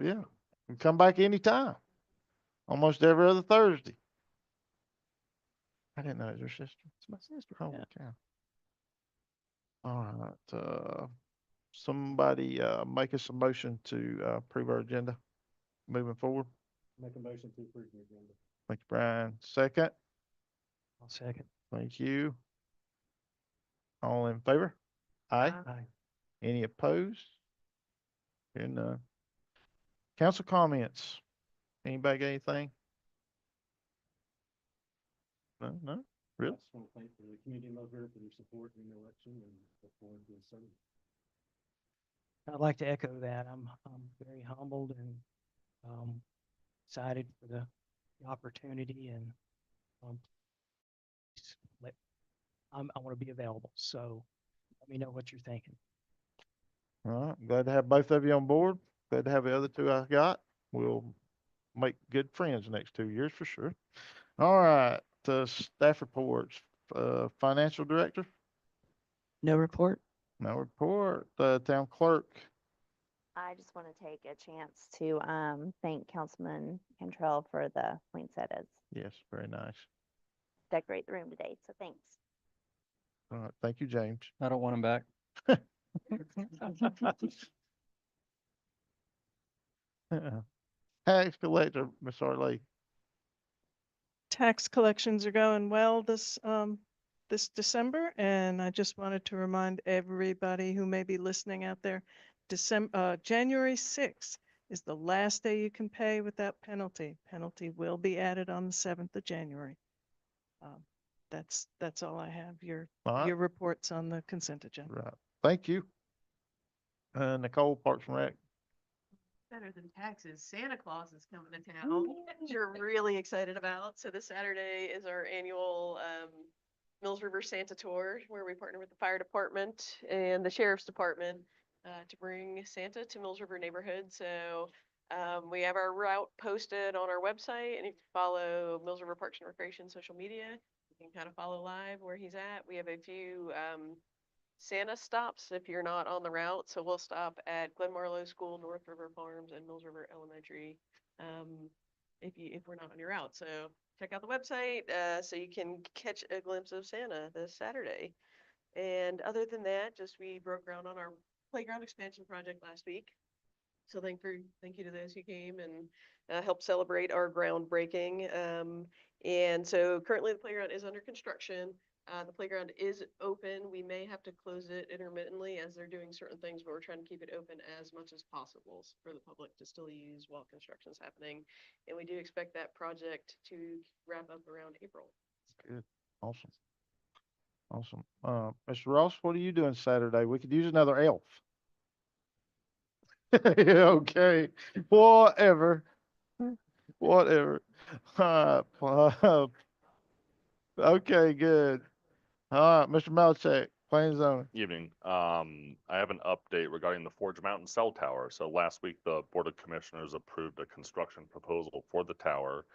Yeah, and come back anytime. Almost every other Thursday. I didn't know it was your sister. It's my sister. Holy cow. All right, somebody, make us a motion to, approve our agenda moving forward. Make a motion to approve the agenda. Thank you, Brian. Second, I'll second. thank you. All in favor? Aye. Aye. Any opposed? Hearing none. Council comments. Anybody got anything? No? Really? I just want to thank the community of Mills River for their support in the election and look forward to serving. I'd like to echo that. I'm very humbled and excited for the opportunity and um, s- let, I want to be available. So let me know what you're thinking. All right, glad to have both of you on board. Glad to have the other two I got. We'll make good friends the next 2 years for sure. All right, staff reports, financial director, No report? no report, town clerk. I just want to take a chance to thank Councilman Cantrell for the poinsettias. Yes, very nice. Decorate the room today, so thanks. All right, thank you, James. I don't want them back. Tax collector, Ms. Hartley. Tax collections are going well this December, and I just wanted to remind everybody who may be listening out there, January 6th is the last day you can pay without penalty. Penalty will be added on the 7th of January. That's all I have. All right. Your reports on the consent agenda. Right, thank you. Nicole, Parks and Rec. Better than taxes. Santa Claus is coming to town. Which you're really excited about. So this Saturday is our annual Mills River Santa Tour, where we partner with the fire department and the sheriff's department to bring Santa to Mills River neighborhood. So we have our route posted on our website, and if you follow Mills River Parks and Recreation social media, you can kind of follow live where he's at. We have a few Santa stops if you're not on the route. So we'll stop at Glen Marlowe School, North River Farms, and Mills River Elementary if we're not on your route. So check out the website so you can catch a glimpse of Santa this Saturday. And other than that, just we broke ground on our playground expansion project last week. So thank you to those who came and helped celebrate our groundbreaking. And so currently the playground is under construction. The playground is open. We may have to close it intermittently as they're doing certain things, but we're trying to keep it open as much as possible for the public to still use while construction is happening. And we do expect that project to wrap up around April. Good, awesome. Awesome. Mr. Ross, what are you doing Saturday? We could use another elf. Okay, whatever. Whatever. Okay, good. All right, Mr. Malachek, planning and zoning. Evening. I have an update regarding the Forge Mountain cell tower. So last week, the Board of Commissioners approved a construction proposal for the tower.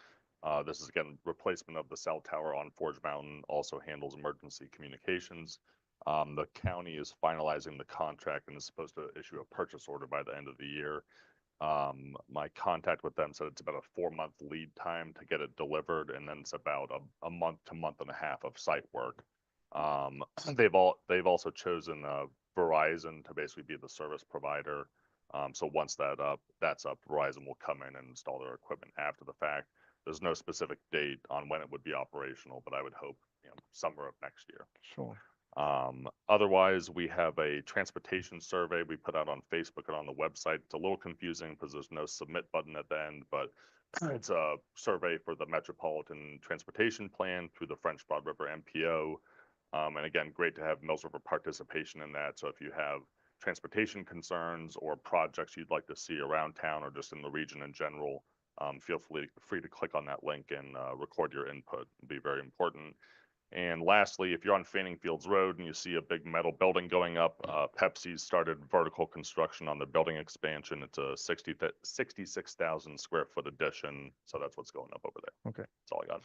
This is again replacement of the cell tower on Forge Mountain, also handles emergency communications. The county is finalizing the contract and is supposed to issue a purchase order by the end of the year. My contact with them said it's about a 4-month lead time to get it delivered, and then it's about a month to month and a half of site work. They've also chosen Verizon to basically be the service provider. So once that's up, Verizon will come in and install their equipment after the fact. There's no specific date on when it would be operational, but I would hope summer of next year. Sure. Otherwise, we have a transportation survey we put out on Facebook and on the website. It's a little confusing because there's no submit button at the end, but it's a survey for the Metropolitan Transportation Plan through the French Broad River MPO. And again, great to have Mills River participation in that. So if you have transportation concerns or projects you'd like to see around town or just in the region in general, feel free to click on that link and record your input. It'd be very important. And lastly, if you're on Fanning Fields Road and you see a big metal building going up, Pepsi's started vertical construction on the building expansion. It's a 66,000 square foot addition. So that's what's going up over there. Okay. That's all I got.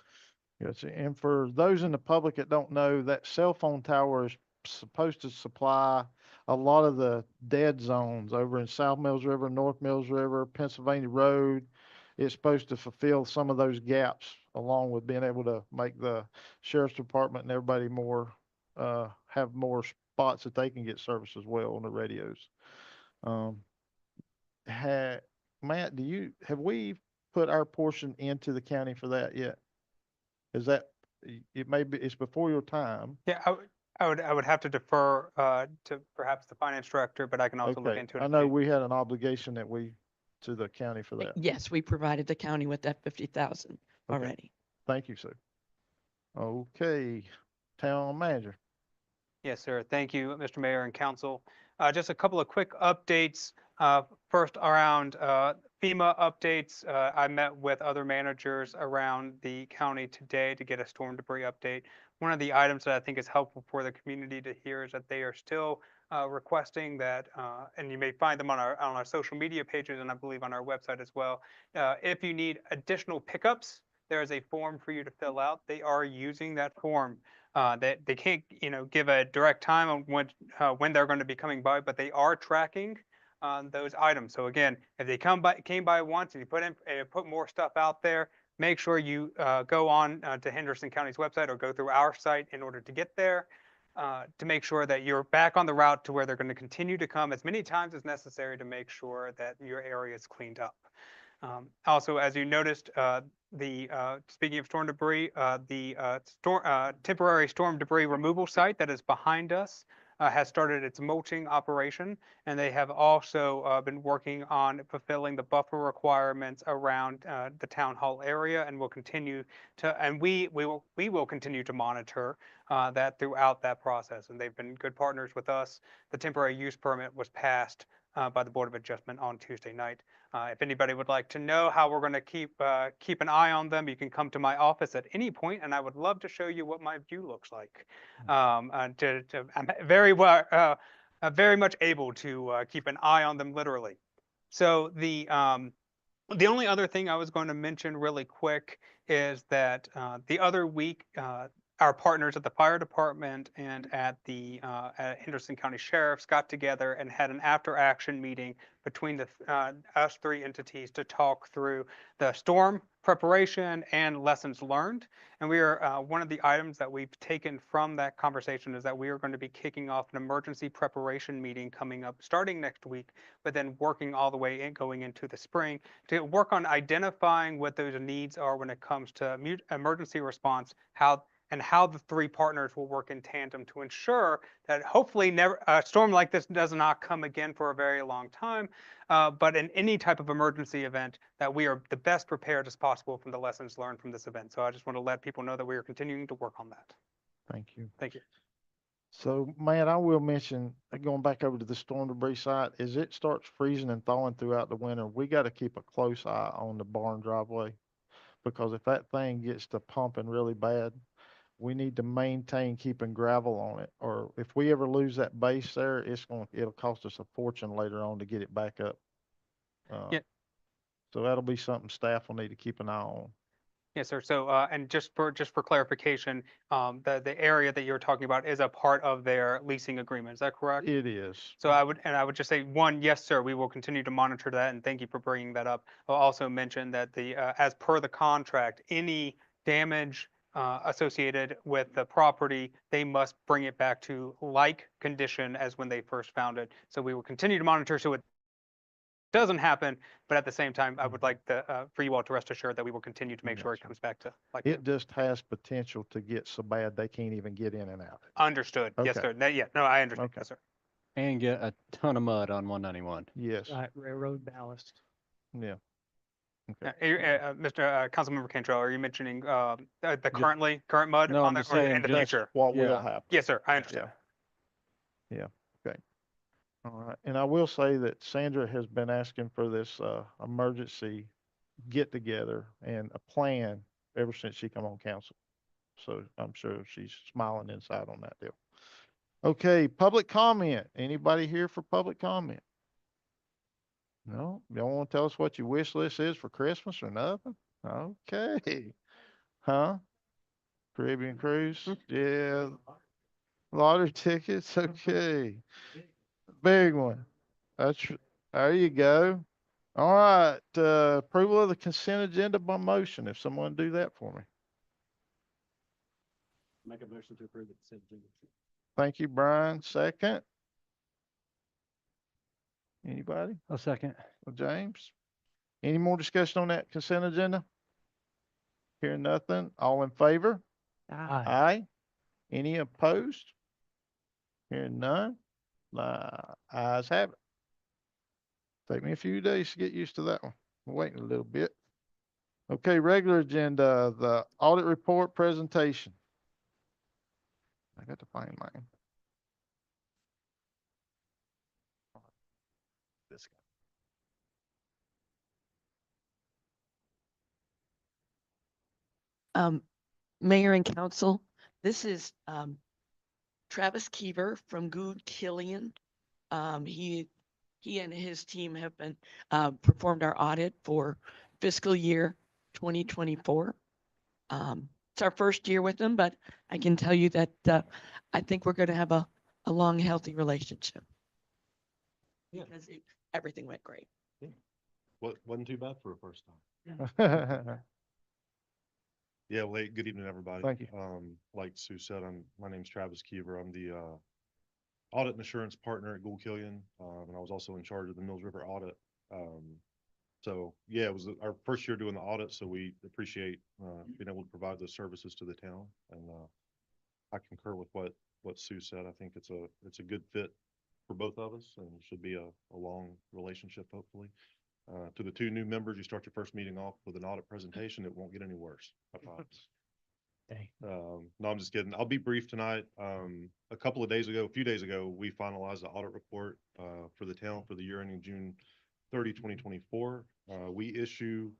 Gotcha. And for those in the public that don't know, that cell phone tower is supposed to supply a lot of the dead zones over in South Mills River, North Mills River, Pennsylvania Road. It's supposed to fulfill some of those gaps along with being able to make the sheriff's department and everybody more, have more spots that they can get service as well on the radios. Um, Matt, have we put our portion into the county for that yet? Is that, it may be, it's before your time. Yeah, I would have to defer to perhaps the finance director, but I can also look Okay, into it. I if know need- we had an obligation to the county for that. Yes, we provided the county with that 50,000 Okay. already. Thank you, sir. Okay, town manager. Yes, sir. Thank you, Mr. Mayor and Council. Just a couple of quick updates. First, around FEMA updates. I met with other managers around the county today to get a storm debris update. One of the items that I think is helpful for the community to hear is that they are still requesting that, and you may find them on our social media pages and I believe on our website as well. If you need additional pickups, there is a form for you to fill out. They are using that form. That they can't, give a direct time on when they're going to be coming by, but they are tracking those items. So again, if they came by once and you put more stuff out there, make sure you go on to Henderson County's website or go through our site in order to get there to make sure that you're back on the route to where they're going to continue to come as many times as necessary to make sure that your area is cleaned up. Also, as you noticed, speaking of storm debris, the temporary storm debris removal site that is behind us has started its mulching operation, and they have also been working on fulfilling the buffer requirements around the town hall area, and will continue to, and we will continue to monitor that throughout that process. And they've been good partners with us. The temporary use permit was passed by the Board of Adjustment on Tuesday night. If anybody would like to know how we're going to keep an eye on them, you can come to my office at any point, and I would love to show you what my view looks like. I'm very much able to keep an eye on them literally. So the only other thing I was going to mention really quick is that the other week, our partners at the fire department and at at Henderson County Sheriff's got together and had an after-action meeting between us three entities to talk through the storm preparation and lessons learned. And we are one of the items that we've taken from that conversation is that we are going to be kicking off an emergency preparation meeting coming up starting next week, but then working all the way in going into the spring to work on identifying what those needs are when it comes to emergency response, how the three partners will work in tandem to ensure that hopefully a storm like this does not come again for a very long time, but in any type of emergency event that we are the best prepared as possible from the lessons learned from this event. So I just want to let people know that we are continuing to work on that. Thank you. Thank you. So, man, I will mention, going back over to the storm debris site, as it starts freezing and thawing throughout the winter, we got to keep a close eye on the barn driveway. Because if that thing gets to pumping really bad, we need to maintain keeping gravel on it. Or if we ever lose that base there, it'll cost us a fortune later on to get it back up. Yeah. So that'll be something staff will need to keep an eye on. Yes, sir. So, and just for clarification, the area that you're talking about is a part of their leasing agreement. Is that correct? It is. So I would just say, one, yes, sir, we will continue to monitor that, and thank you for bringing that up. I'll also mention that as per the contract, any damage associated with the property, they must bring it back to like condition as when they first found it. So we will continue to monitor so it doesn't happen, but at the same time, I would like for you all to rest assured that we will continue to make sure it comes back to like. It just has potential to get so bad they can't even get in and out. Understood. Yes, Okay. sir. Yeah, no, I understand. Okay. Yes, sir. And get a ton of mud on 191. Yes. Right, railroad ballast. Yeah. Okay. Mr. Councilmember Cantrell, are you mentioning the current mud No, on I'm the just saying in the just- future? What will Yeah. happen? Yes, sir. I understand. Yeah. Okay. All right. And I will say that Sandra has been asking for this emergency get together and a plan ever since she come on council. So I'm sure she's smiling inside on that deal. Okay, public comment. Anybody here for public comment? No? Y'all want to tell us what your wish list is for Christmas or nothing? Okay. Huh? Caribbean cruise? Yeah. Lottery tickets, okay. Big one. There you go. All right, approval of the consent agenda by motion, if someone do that for me. Make a motion to approve the consent agenda. Thank you, Brian. Second. Anybody? A second. Well, James? Any more discussion on that consent agenda? Hearing nothing. All in favor? Ah, Aye. Any opposed? Hearing none. Ayes have it. Take me a few days to get used to that one. I'm waiting a little bit. Okay, regular agenda, the audit report presentation. I got to find mine. This guy. Mayor and council, this is, Travis Keever from Good Killian. He and his team have been, performed our audit for fiscal year 2024. It's our first year with them, but I can tell you that, I think we're going to have a long, healthy relationship. Yeah. Because everything went great. Wasn't too bad for a first time. Thank Yeah, well, hey, good evening, everybody. you. Like Sue said, my name's Travis Keever. I'm the audit and assurance partner at Gould Killian, and I was also in charge of the Mills River audit. So yeah, it was our first year doing the audit, so we appreciate being able to provide those services to the town. And I concur with what Sue said. I think it's a good fit for both of us, and should be a long relationship, hopefully. To the two new members, you start your first meeting off with an audit presentation. It won't get any worse, I promise. Okay. No, I'm just kidding. I'll be brief tonight. A few days ago, we finalized the audit report for the town for the year ending June 30, 2024. We issue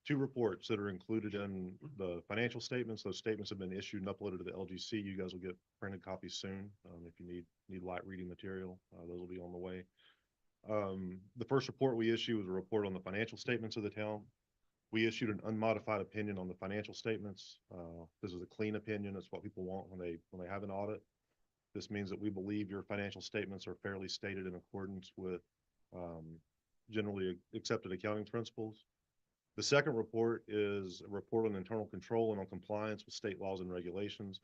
2 reports that are included in the financial statements. Those statements have been issued and uploaded to the LGC. You guys will get printed copies soon. If you need light reading material, those will be on the way. The first report we issue was a report on the financial statements of the town. We issued an unmodified opinion on the financial statements. This is a clean opinion. It's what people want when they have an audit. This means that we believe your financial statements are fairly stated in accordance with generally accepted accounting principles. The second report is a report on internal control and on compliance with state laws and regulations.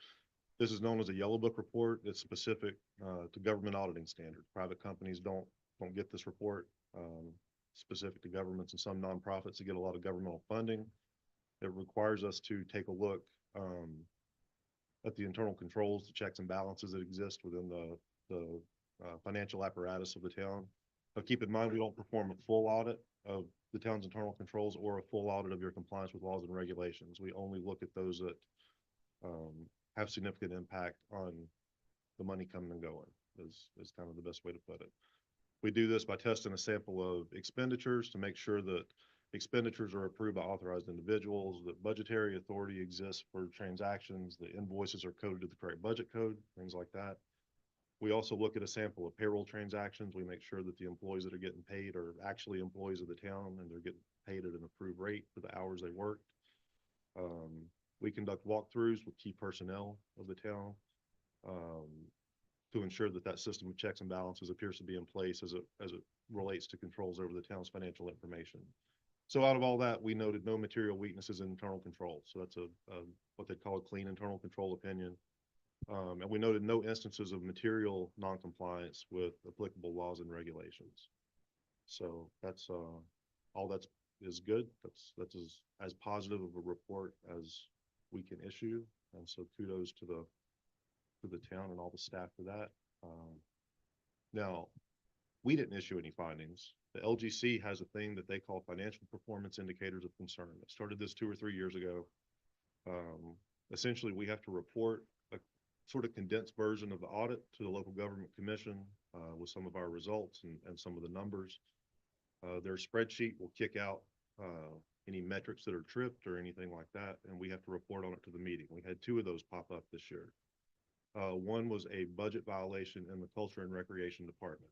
This is known as a yellow book report. It's specific to government auditing standards. Private companies don't get this report, specific to governments and some nonprofits that get a lot of governmental funding. It requires us to take a look at the internal controls, the checks and balances that exist within the financial apparatus of the town. But keep in mind, we don't perform a full audit of the town's internal controls or a full audit of your compliance with laws and regulations. We only look at those that have significant impact on the money coming and going, is kind of the best way to put it. We do this by testing a sample of expenditures to make sure that expenditures are approved by authorized individuals, that budgetary authority exists for transactions, the invoices are coded to the correct budget code, things like that. We also look at a sample of payroll transactions. We make sure that the employees that are getting paid are actually employees of the town and they're getting paid at an approved rate for the hours they worked. We conduct walkthroughs with key personnel of the town to ensure that that system of checks and balances appears to be in place as it relates to controls over the town's financial information. So out of all that, we noted no material weaknesses in internal control. So that's what they call a clean internal control opinion. And we noted no instances of material noncompliance with applicable laws and regulations. So that's all that is good. That's as positive of a report as we can issue. And so kudos to the town and all the staff for that. Now, we didn't issue any findings. The LGC has a thing that they call financial performance indicators of concern. It started this 2 or 3 years ago. Essentially, we have to report a sort of condensed version of the audit to the local government commission with some of our results and some of the numbers. Their spreadsheet will kick out any metrics that are tripped or anything like that, and we have to report on it to the meeting. We had 2 of those pop up this year. One was a budget violation in the Culture and Recreation Department.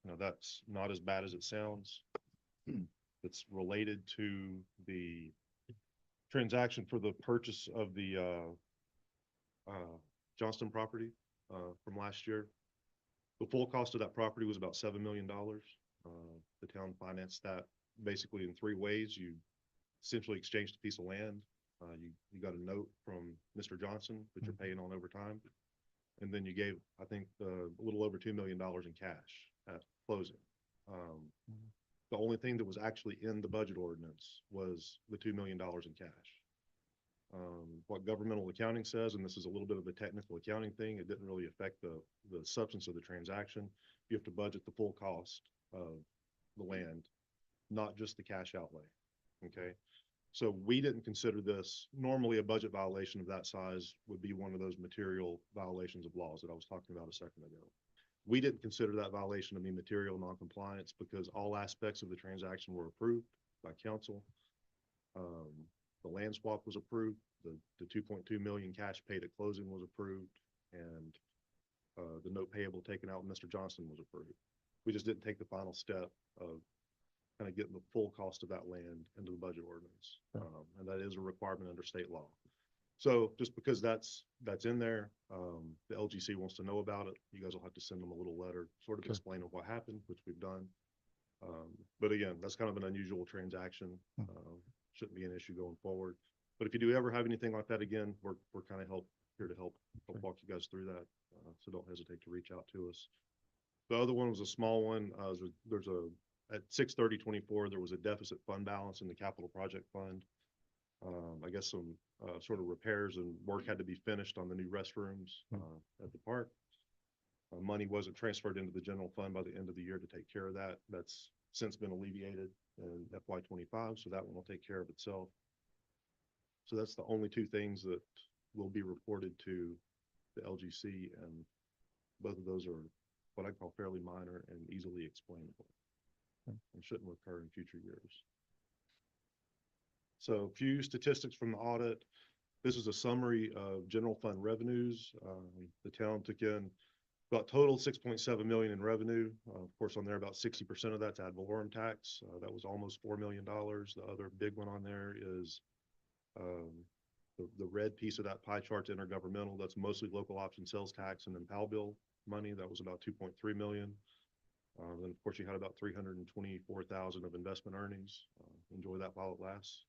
Now that's not as bad as it sounds. It's related to the transaction for the purchase of the Johnston property. from last year. The full cost of that property was about $7 million. The town financed that basically in three ways. You essentially exchanged a piece of land. You got a note from Mr. Johnson that you're paying on over time. And then you gave, I think, a little over $2 million in cash at closing. The only thing that was actually in the budget ordinance was the $2 million in cash. What governmental accounting says, and this is a little bit of a technical accounting thing, it didn't really affect the substance of the transaction. You have to budget the full cost of the land, not just the cash outlay. Okay. So we didn't consider this, normally a budget violation of that size would be one of those material violations of laws that I was talking about a second ago. We didn't consider that violation to be material noncompliance because all aspects of the transaction were approved by council. The land swap was approved, the 2.2 million cash paid at closing was approved, and the note payable taken out with Mr. Johnson was approved. We just didn't take the final step of kind of getting the full cost of that land into the budget ordinance. And that is a requirement under state law. So just because that's in there, the LGC wants to know about it. You guys will have to send them a little letter, sort of explaining what happened, which we've done. But again, that's kind of an unusual transaction. Shouldn't be an issue going forward. But if you do ever have anything like that again, we're kind of here to help walk you guys through that. So don't hesitate to reach out to us. The other one was a small one. There's at 6/30/24, there was a deficit fund balance in the capital project fund. I guess some sort of repairs and work had to be finished on the new restrooms at the park. Money wasn't transferred into the general fund by the end of the year to take care of that. That's since been alleviated in FY25, so that one will take care of itself. So that's the only two things that will be reported to the LGC, and both of those are what I call fairly minor and easily explainable and shouldn't recur in future years. So a few statistics from the audit. This is a summary of general fund revenues. The town took in about total 6.7 million in revenue. Of course, on there, about 60% of that's ad valorem tax. That was almost $4 million. The other big one on there is the red piece of that pie chart's intergovernmental. That's mostly local option sales tax and then PAL bill money. That was about 2.3 million. Then of course you had about 324,000 of investment earnings. Enjoy that while it lasts.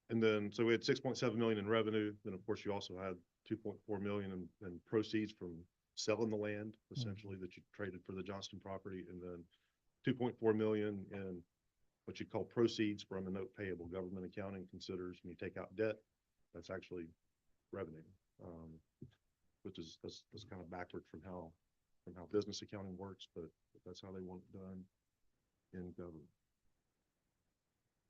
And then, so we had 6.7 million in revenue. Then of course you also had 2.4 million in proceeds from selling the land, essentially, that you traded for the Johnston property. And then 2.4 million in what you call proceeds from a note payable. Government accounting considers when you take out debt, that's actually revenue, which is that's kind of backward from how business accounting works, but that's how they want it done in government.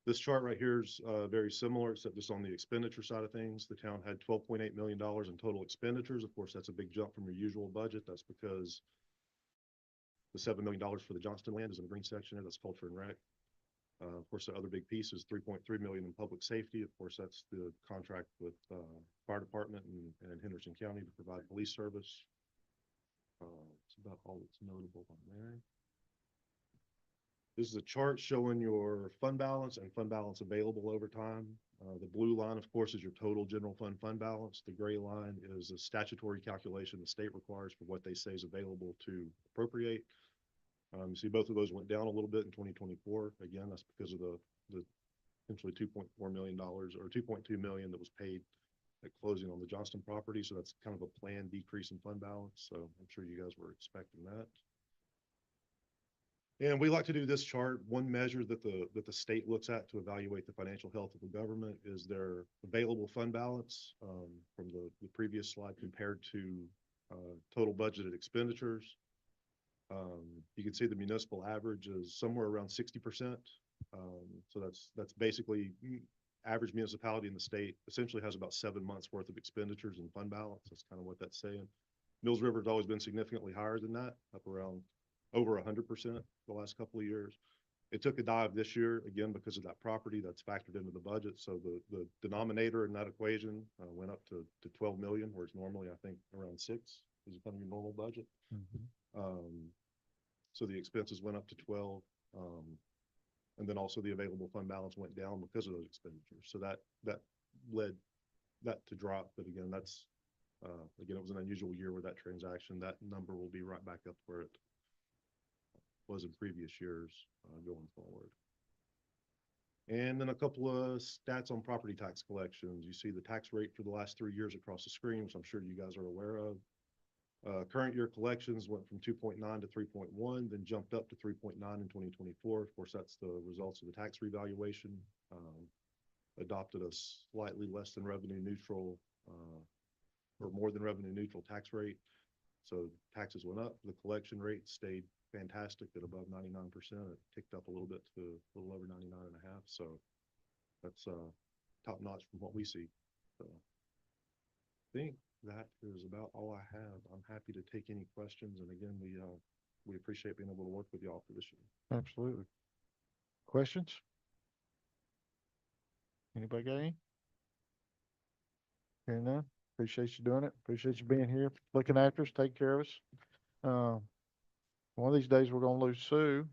This chart right here is very similar, except just on the expenditure side of things. The town had $12.8 million in total expenditures. Of course, that's a big jump from your usual budget. That's because the $7 million for the Johnston land is in the green section. That's culture and rec. Of course, the other big piece is 3.3 million in public safety. Of course, that's the contract with fire department and Henderson County to provide police service. It's about all that's notable on there. This is a chart showing your fund balance and fund balance available over time. The blue line, of course, is your total general fund balance. The gray line is a statutory calculation the state requires for what they say is available to appropriate. You see both of those went down a little bit in 2024. Again, that's because of the essentially $2.4 million or 2.2 million that was paid at closing on the Johnston property. So that's kind of a planned decrease in fund balance. So I'm sure you guys were expecting that. And we like to do this chart. One measure that the state looks at to evaluate the financial health of the government is their available fund balance from the previous slide compared to total budgeted expenditures. You can see the municipal average is somewhere around 60%. So that's basically average municipality in the state essentially has about 7 months worth of expenditures and fund balance. That's kind of what that's saying. Mills River has always been significantly higher than that, up around over 100% the last couple of years. It took a dive this year, again, because of that property that's factored into the budget. So the denominator in that equation went up to 12 million, whereas normally I think around 6 is kind of your normal budget. So the expenses went up to 12. And then also the available fund balance went down because of those expenditures. So that led that to drop. But again, that's Again, it was an unusual year with that transaction. That number will be right back up where it was in previous years, going forward. And then a couple of stats on property tax collections. You see the tax rate for the last 3 years across the screen, which I'm sure you guys are aware of. Current year collections went from 2.9 to 3.1, then jumped up to 3.9 in 2024. Of course, that's the results of the tax revaluation. Adopted a slightly less than revenue neutral, or more than revenue neutral tax rate. So taxes went up, the collection rate stayed fantastic at above 99%. It ticked up a little bit to a little over 99.5. So that's top notch from what we see. So I think that is about all I have. I'm happy to take any questions. And again, we appreciate being able to work with y'all for this year. Absolutely. Questions? Anybody got any? Hearing none. Appreciate you doing it. Appreciate you being here, looking after us, taking care of us. One of these days, we're gonna lose Sue.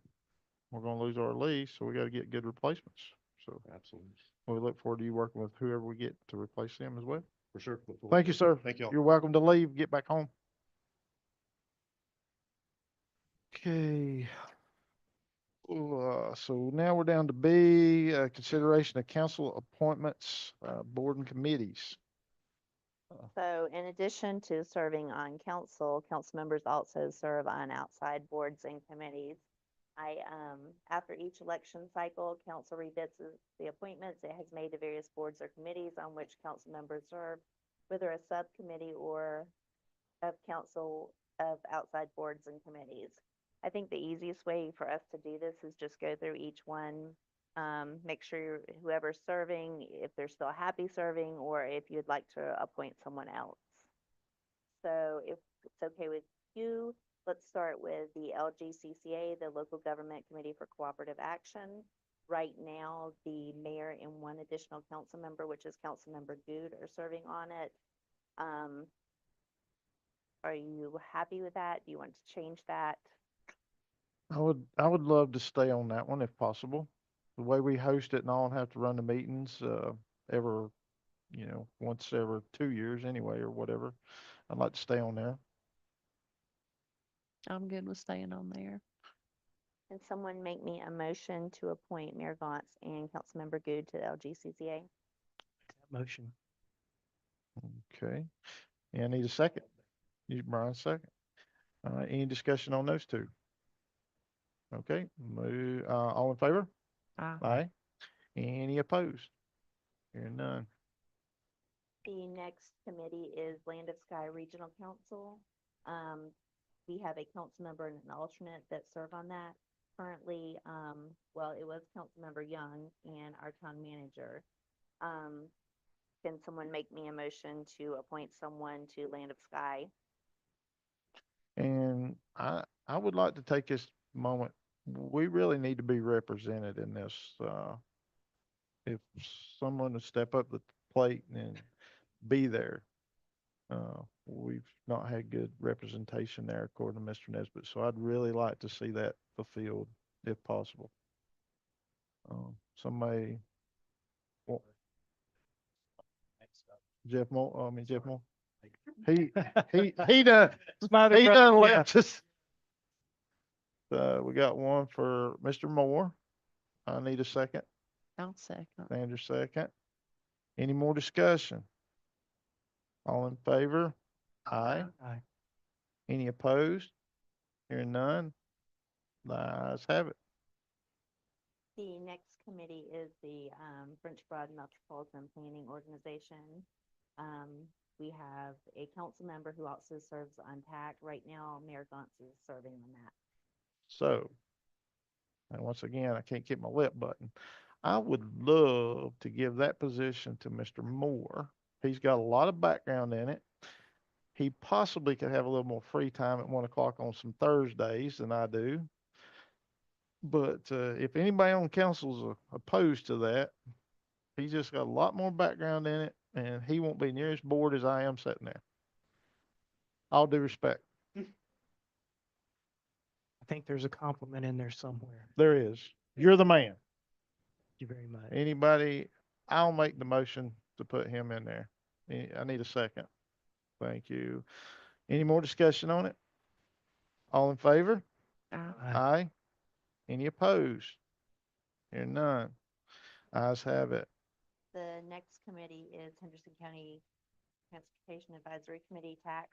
We're gonna lose our lease, so we gotta get good replacements. So Absolutely. we look forward to you working with whoever we get to replace them as well. For sure. Look forward Thank to you, it. sir. Thank y'all. You're welcome to leave, get back home. Okay. So now we're down to B, consideration of council appointments, board and committees. So in addition to serving on council, council members also serve on outside boards and committees. After each election cycle, council revisits the appointments it has made to various boards or committees on which council members serve, whether a subcommittee or of council of outside boards and committees. I think the easiest way for us to do this is just go through each one, make sure whoever's serving, if they're still happy serving, or if you'd like to appoint someone else. So if it's okay with you, let's start with the LGCCA, the Local Government Committee for Cooperative Action. Right now, the mayor and one additional council member, which is Councilmember Good, are serving on it. Are you happy with that? Do you want to change that? I would love to stay on that one if possible. The way we host it and all and have to run the meetings, once every 2 years anyway, or whatever. I'd like to stay on there. I'm good with staying on there. Can someone make me a motion to appoint Mayor Gantz and Councilmember Good to the LGCCA? Motion. Okay. And I need a second. You, Brian, second. Any discussion on those two? Okay, all in favor? Aye. Any opposed? Hearing none. The next committee is Land of Sky Regional Council. We have a council member and an alternate that serve on that. Currently, it was Councilmember Young and our town manager. Can someone make me a motion to appoint someone to Land of Sky? And I would like to take this moment. We really need to be represented in this. If someone would step up the plate and be there. We've not had good representation there according to Mr. Nesbitt, so I'd really like to see that fulfilled if possible. Somebody, Jeff Moore, he done left us. We got one for Mr. Moore. I need a second. I'll second. Sandra second. Any more discussion? All in favor? Aye. Aye. Any opposed? Hearing none. The ayes have it. The next committee is the French Broad Metropolitan Planning Organization. We have a council member who also serves on TAC. Right now, Mayor Gantz is serving on that. So, and once again, I can't get my lip button. I would love to give that position to Mr. Moore. He's got a lot of background in it. He possibly could have a little more free time at 1 o'clock on some Thursdays than I do. But if anybody on council is opposed to that, he's just got a lot more background in it, and he won't be near as bored as I am sitting there. All due respect. I think there's a compliment in there somewhere. There is. You're the man. Thank you very much. Anybody, I'll make the motion to put him in there. I need a second. Thank you. Any more discussion on it? All in favor? Uh, Aye. Any opposed? Hearing none. Ayes have it. The next committee is Henderson County Transportation Advisory Committee, TAC.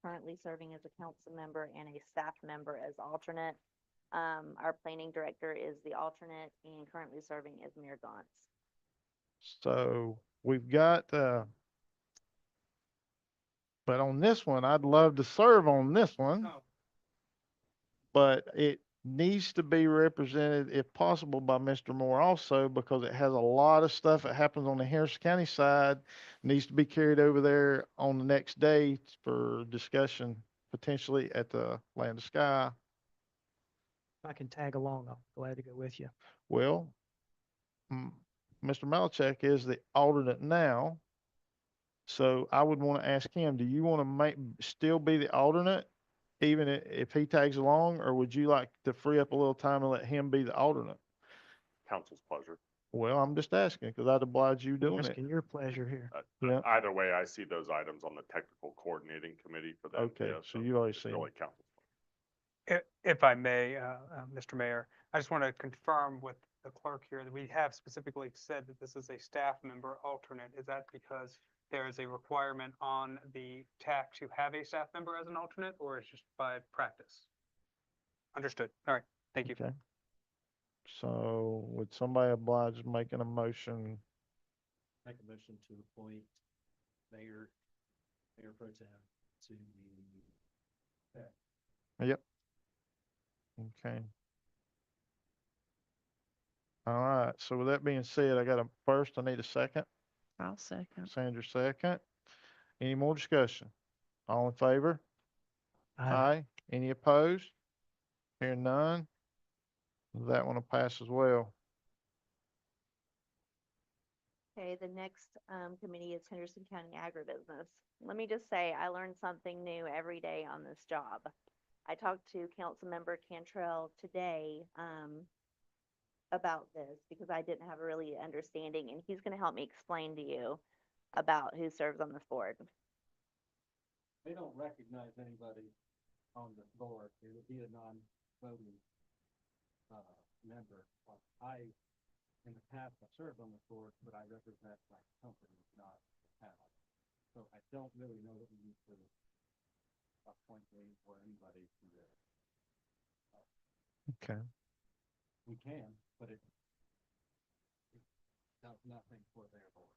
Currently serving as a council member and a staff member as alternate. Our planning director is the alternate and currently serving as Mayor Gantz. So we've got, but on this one, I'd love to serve on this one. Oh. But it needs to be represented, if possible, by Mr. Moore also, because it has a lot of stuff that happens on the Harrison County side, needs to be carried over there on the next day for discussion, potentially at the Land of Sky. If I can tag along, I'm glad to go with you. Well, Mr. Malachek is the alternate now. So I would want to ask him, do you want to still be the alternate, even if he tags along, or would you like to free up a little time and let him be the alternate? Council's pleasure. Well, I'm just asking because I'd oblige you doing it. Asking your pleasure here. Yeah. Either way, I see those items on the technical coordinating committee for them. Okay, yeah, so you've already it's seen really it. council's If I may, Mr. Mayor, I just want to confirm with the clerk here that we have specifically said that this is a staff member alternate. Is that because there is a requirement on the TAC to have a staff member as an alternate, or is just by practice? Understood. All right. Thank you. Okay. So would somebody oblige making a motion? Make a motion to appoint Mayor Pro Tem to the Yep. Okay. All right. So with that being said, I got a first, I need a second. I'll second. Sandra second. Any more discussion? All in favor? Aye. Any opposed? Hearing none. That one will pass as well. Okay, the next committee is Henderson County Agribusiness. Let me just say, I learn something new every day on this job. I talked to Councilmember Cantrell today about this because I didn't have a really understanding, and he's going to help me explain to you about who serves on this board. They don't recognize anybody on the board. It would be a non-voting member. In the past, I served on the board, but I represent my company, not the town. So I don't really know that we need to appoint me or anybody to this. Okay. We can, but it does nothing for their board.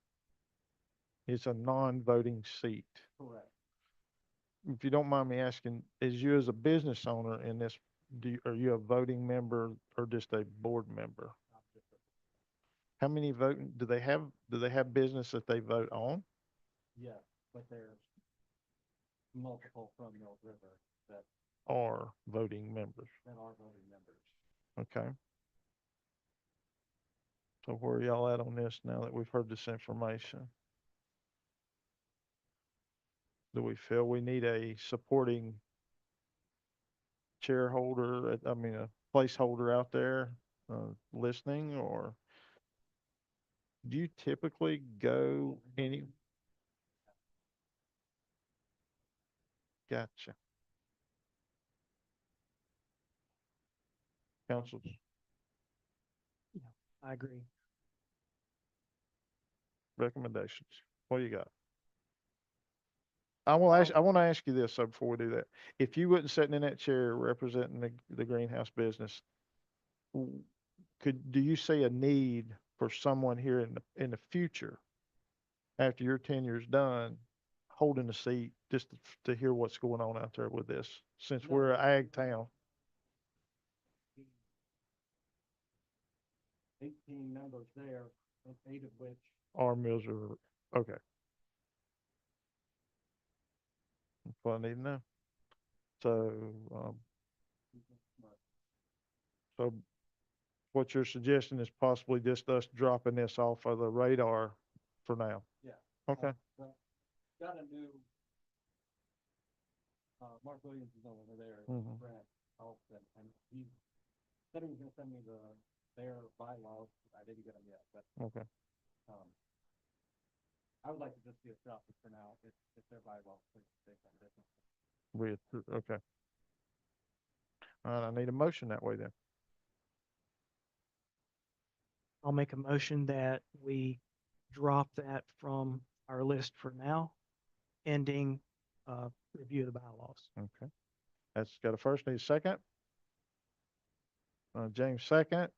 It's a non-voting seat. Correct. If you don't mind me asking, is you as a business owner in this, are you a voting member or just a board member? How many voting, do they have business that they vote on? Yes, but there's multiple from Mills River that Are voting members? are voting members. Okay. So where are y'all at on this now that we've heard this information? Do we feel we need a supporting chairholder, a placeholder out there, listening, or do you typically go any? Gotcha. Council, I agree. recommendations. What do you got? I want to ask you this, so before we do that, if you wasn't sitting in that chair representing the greenhouse business, do you see a need for someone here in the future, after your tenure's done, holding the seat just to hear what's going on out there with this, since we're an ag town? 18 members there, 8 of which Our Mills River, okay. That's what I need to know. So what you're suggesting is possibly just us dropping this off of the radar for now? Yeah. Okay, got a new, Mark Williams is over there, Mhm. Brad Alston, and he said he was gonna send me their bylaws. I didn't get them yet, but, okay. I would like to just be a drop for now, if everybody wants to take that different. Okay. All right, I need a motion that way then. I'll make a motion that we drop that from our list for now, ending, review of the bylaws. Okay. That's got a first, need a second. James second.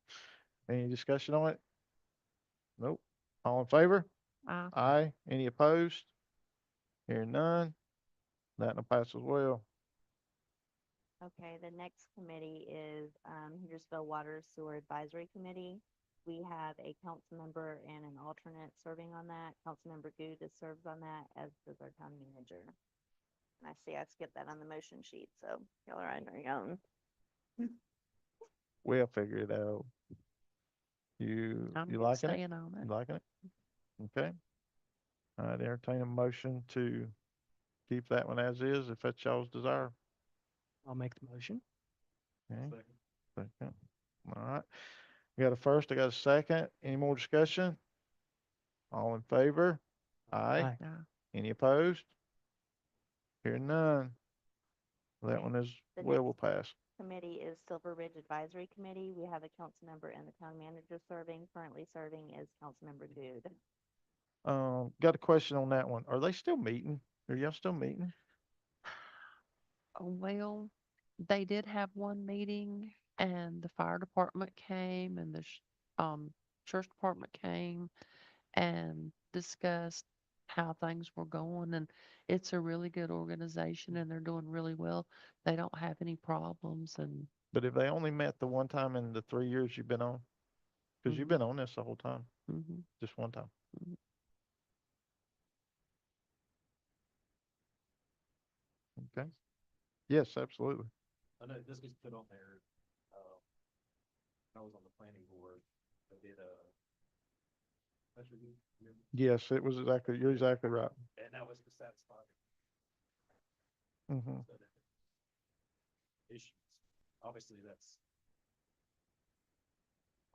Any discussion on it? Nope. All in favor? Aye. Any opposed? Hearing none. That one passes well. Okay, the next committee is, Hendersonville Water Sewer Advisory Committee. We have a council member and an alternate serving on that. Councilmember Good serves on that, as does our town manager. And I see I skipped that on the motion sheet, so y'all are on your own. We'll figure it out. You liking it? Staying on You it. liking it? Okay. All right, entertain a motion to keep that one as is, if that's y'all's desire. I'll make the motion. Okay. Second. All right. We got a first, I got a second. Any more discussion? All in favor? Aye. Aye. Yeah. Any opposed? Hearing none. That Okay. one is, The well, next will pass. Committee is Silver Ridge Advisory Committee. We have a council member and the town manager serving. Currently serving is Councilmember Good. Got a question on that one. Are they still meeting? Are y'all still meeting? Well, they did have one meeting and the fire department came and the sheriff's department came and discussed how things were going, and it's a really good organization and they're doing really well. They don't have any problems, and But have they only met the one time in the 3 years you've been on? Cause you've Mhm. been on this the whole time, mhm. just one time. Okay. Yes, absolutely. I know this was put on there, when I was on the planning board, I did a special meeting, remember? Yes, it was exactly, you're exactly right. And that was to satisfy Hmm. the issues. Obviously, that's.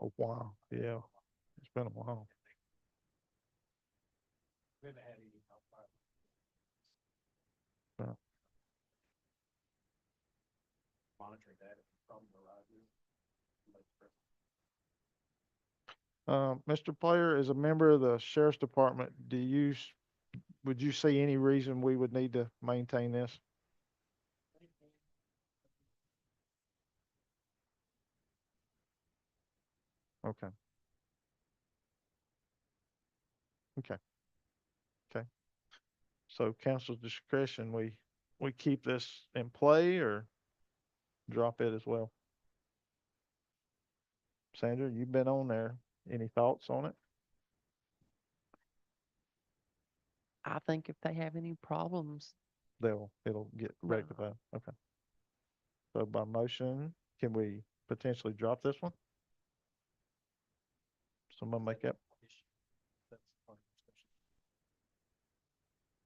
A while, yeah. It's been a while. We haven't had any help. Yeah. Monitoring that if a problem arises. like, Mr. Player, as a member of the sheriff's department, would you see any reason we would need to maintain this? Okay. Okay. Okay. So council's discretion, we keep this in play or drop it as well? Sandra, you've been on there. Any thoughts on it? I think if they have any problems, It'll get No. rectified. Okay. So by motion, can we potentially drop this one? Someone make that? That's part of the discussion.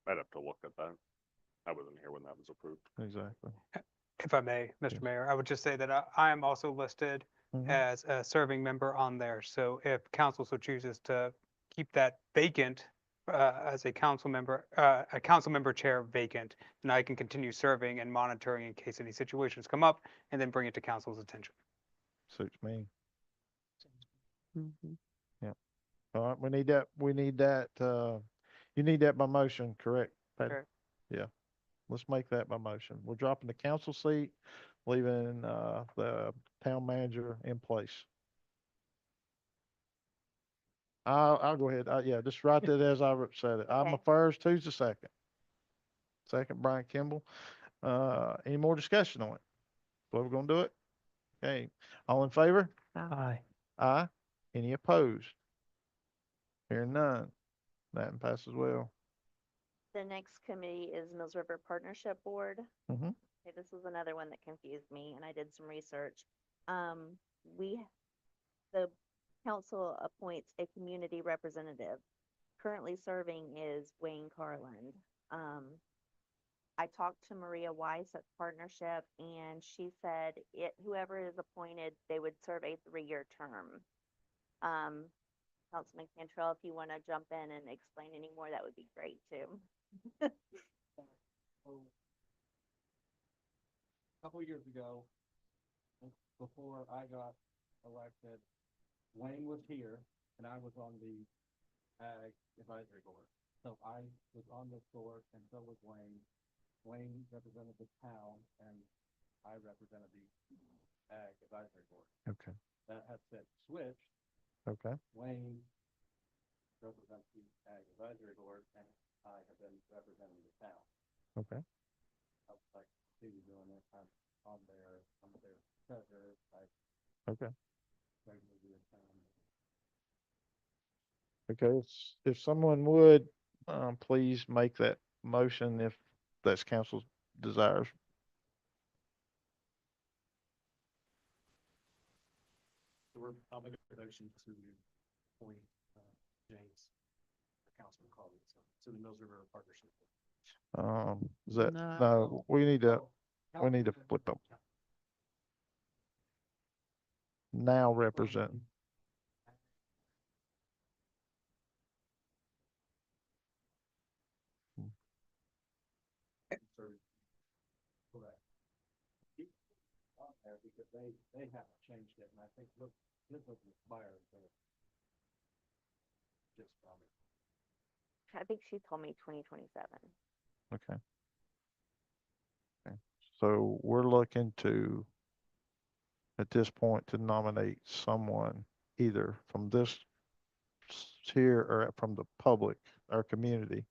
I'd have to look at that. I wasn't here when that was approved. Exactly. If I may, Yes. Mr. Mayor, I would just say that I am also listed Mhm. as a serving member on there. So if council so chooses to keep that vacant as a council member chair vacant, then I can continue serving and monitoring in case any situations come up and then bring it to council's attention. Suits me. mhm. All right, we need that, you need that by motion, correct? Patty? Correct. Yeah, let's make that by motion. We're dropping the council seat, leaving, the town manager in place. I'll go ahead. Yeah, just write that as I said it. I'm a Okay. first, who's the second? Second, Brian Kimball. Any more discussion on it? What we're gonna do it? Okay, all in favor? Aye. Aye. Any opposed? Hearing none. That one passes well. The next committee is Mills River Partnership Board. Mhm. Okay, this was another one that confused me, and I did some research. The council appoints a community representative. Currently serving is Wayne Carland. I talked to Maria Weiss at Partnership, and she said whoever is appointed, they would serve a 3-year term. Councilman Cantrell, if you want to jump in and explain any more, that would be great too. A couple years ago, before I got elected, Wayne was here and I was on the Ag Advisory Board. So I was on this board and so was Wayne. Wayne represented the town and I represented the Ag Advisory Board. Okay, That has since switched. okay, Wayne represents the Ag Advisory Board and I have been representing the town. okay. I was like, see you doing it, I'm on their treasurer, I Okay. regularly do it. Okay, if someone would, please make that motion if that's council's desires. So I'll make a motion to appoint, James, Councilman Collins, to the Mills River Partnership. Is that, No. no, we need to Councilman- flip them. Now represent. Correct. Keep on there because they haven't changed it, and I think, look, this was expired, so just from it. I think she told me 2027. Okay. Okay, so we're looking to, at this point, to nominate someone either from this here or from the public, our community,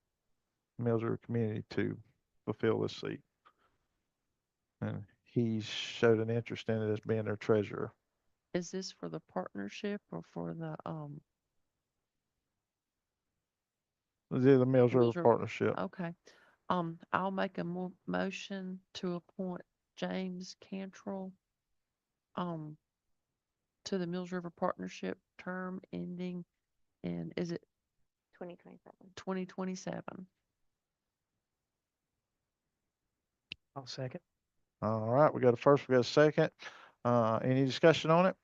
Mills River community, to fulfill this seat. And he showed an interest in it as being their treasurer. Is this for the partnership or for the, The Mills River Mills River- Partnership. okay. I'll make a motion to appoint James Cantrell, to the Mills River Partnership term ending in, is it 2027. 2027? I'll second. All right, we got a first, we got a second. Any discussion on it?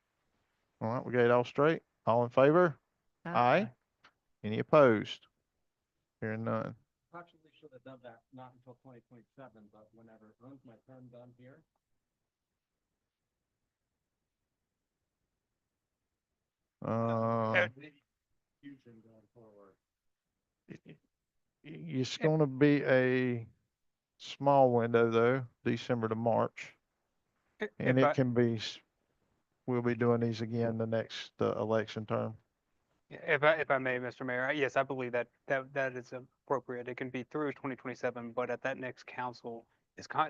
All right, we got it all straight. All in favor? Aye. Any opposed? Hearing none. Probably should have done that not until 2027, but when's my term done here? Fusion going forward. It's gonna be a small window though, December to March. And If I- it can be, we'll be doing these again the next, election term. If I may, Mr. Mayor, yes, I believe that is appropriate. It can be through 2027, but at that next council,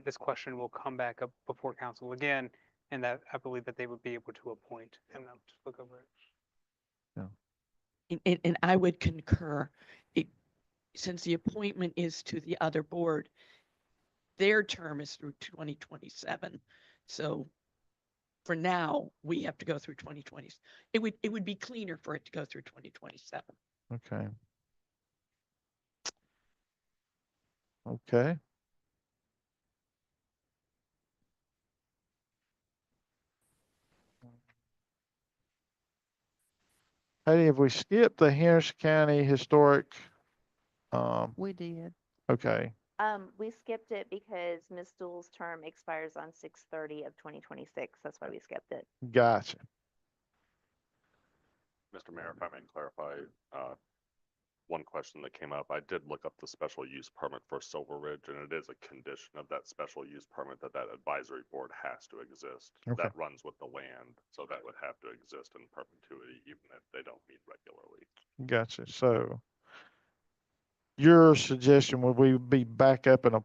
this question will come back up before council again, and that I believe that they would be able to appoint, and I'll just look over it. And I would concur, since the appointment is to the other board, their term is through 2027. So for now, we have to go through 2020. It would be cleaner for it to go through 2027. Okay. Okay. Hey, have we skipped the Harris County Historic? We did. Okay, We skipped it because Ms. Dool's term expires on 6/30 of 2026. That's why we skipped it. gotcha. Mr. Mayor, if I may clarify, one question that came up, I did look up the special use permit for Silver Ridge, and it is a condition of that special use permit that advisory board has to exist. Okay. That runs with the land, so that would have to exist in perpetuity, even if they don't meet regularly. Gotcha. So your suggestion, would we be back up and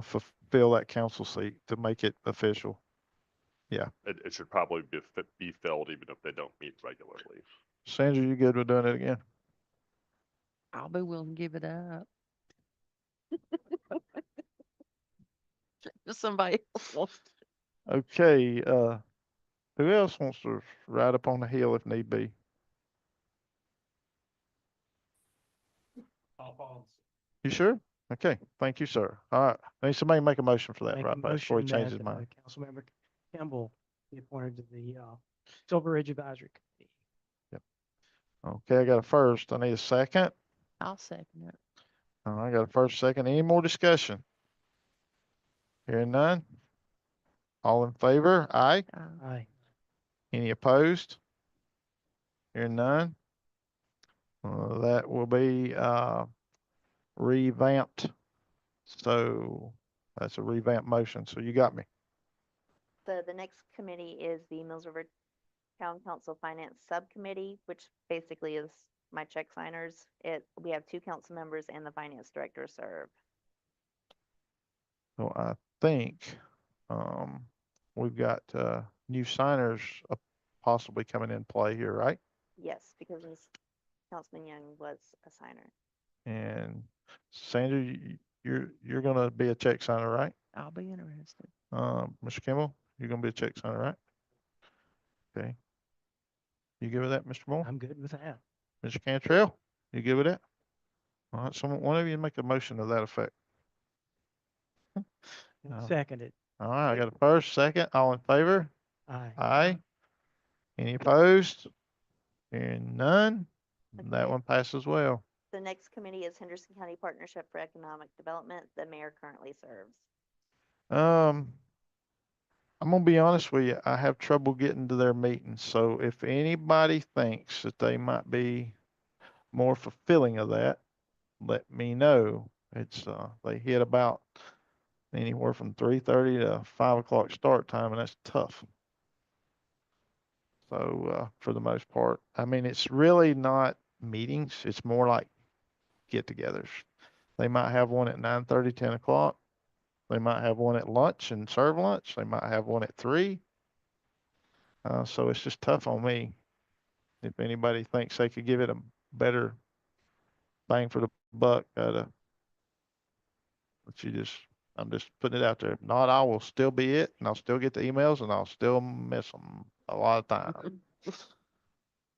fulfill that council seat to make it official? It should probably be filled even if they don't meet regularly. Sandra, you good with doing it again? I'll be willing to give it up. If somebody else wants to. Okay, who else wants to ride up on the hill if need be? I'll follow. You sure? Okay, thank you, sir. All right, need somebody make a motion for that Make a right back before he motion changes his that, mind. Councilmember Campbell be appointed to the Silver Ridge Advisory Committee. Okay, I got a first. I need a second. I'll second it. I got a first, second. Any more discussion? Hearing none? All in favor? Aye. Aye. Any opposed? Hearing none? That will be, revamped. So that's a revamped motion. So you got me. So the next committee is the Mills River Town Council Finance Subcommittee, which basically is my check signers. We have 2 council members and the finance director serve. So I think, we've got, new signers possibly coming in play here, right? Yes, because Councilman Young was a signer. And Sandra, you're gonna be a check signer, right? I'll be interested. Mr. Kimball, you're gonna be a check signer, right? Okay. You good with that, Mr. Moore? I'm good with that. Mr. Cantrell, you good with that? All right, someone, one of you make a motion to that effect. Seconded. All right, I got a first, second, all in favor? Aye. Aye. Any opposed? Hearing none, that Okay. one passes well. The next committee is Henderson County Partnership for Economic Development. The mayor currently serves. I'm gonna be honest with you, I have trouble getting to their meetings, so if anybody thinks that they might be more fulfilling of that, let me know. It's, they hit about anywhere from 3:30 to 5 o'clock start time, and that's tough. So, for the most part, I mean, it's really not meetings, it's more like get-togethers. They might have one at 9:30, 10 o'clock. They might have one at lunch and serve lunch. They might have one at 3. So it's just tough on me. If anybody thinks they could give it a better bang for the buck, but I'm just putting it out there. If not, I will still be it, and I'll still get the emails, and I'll still miss them a lot of times.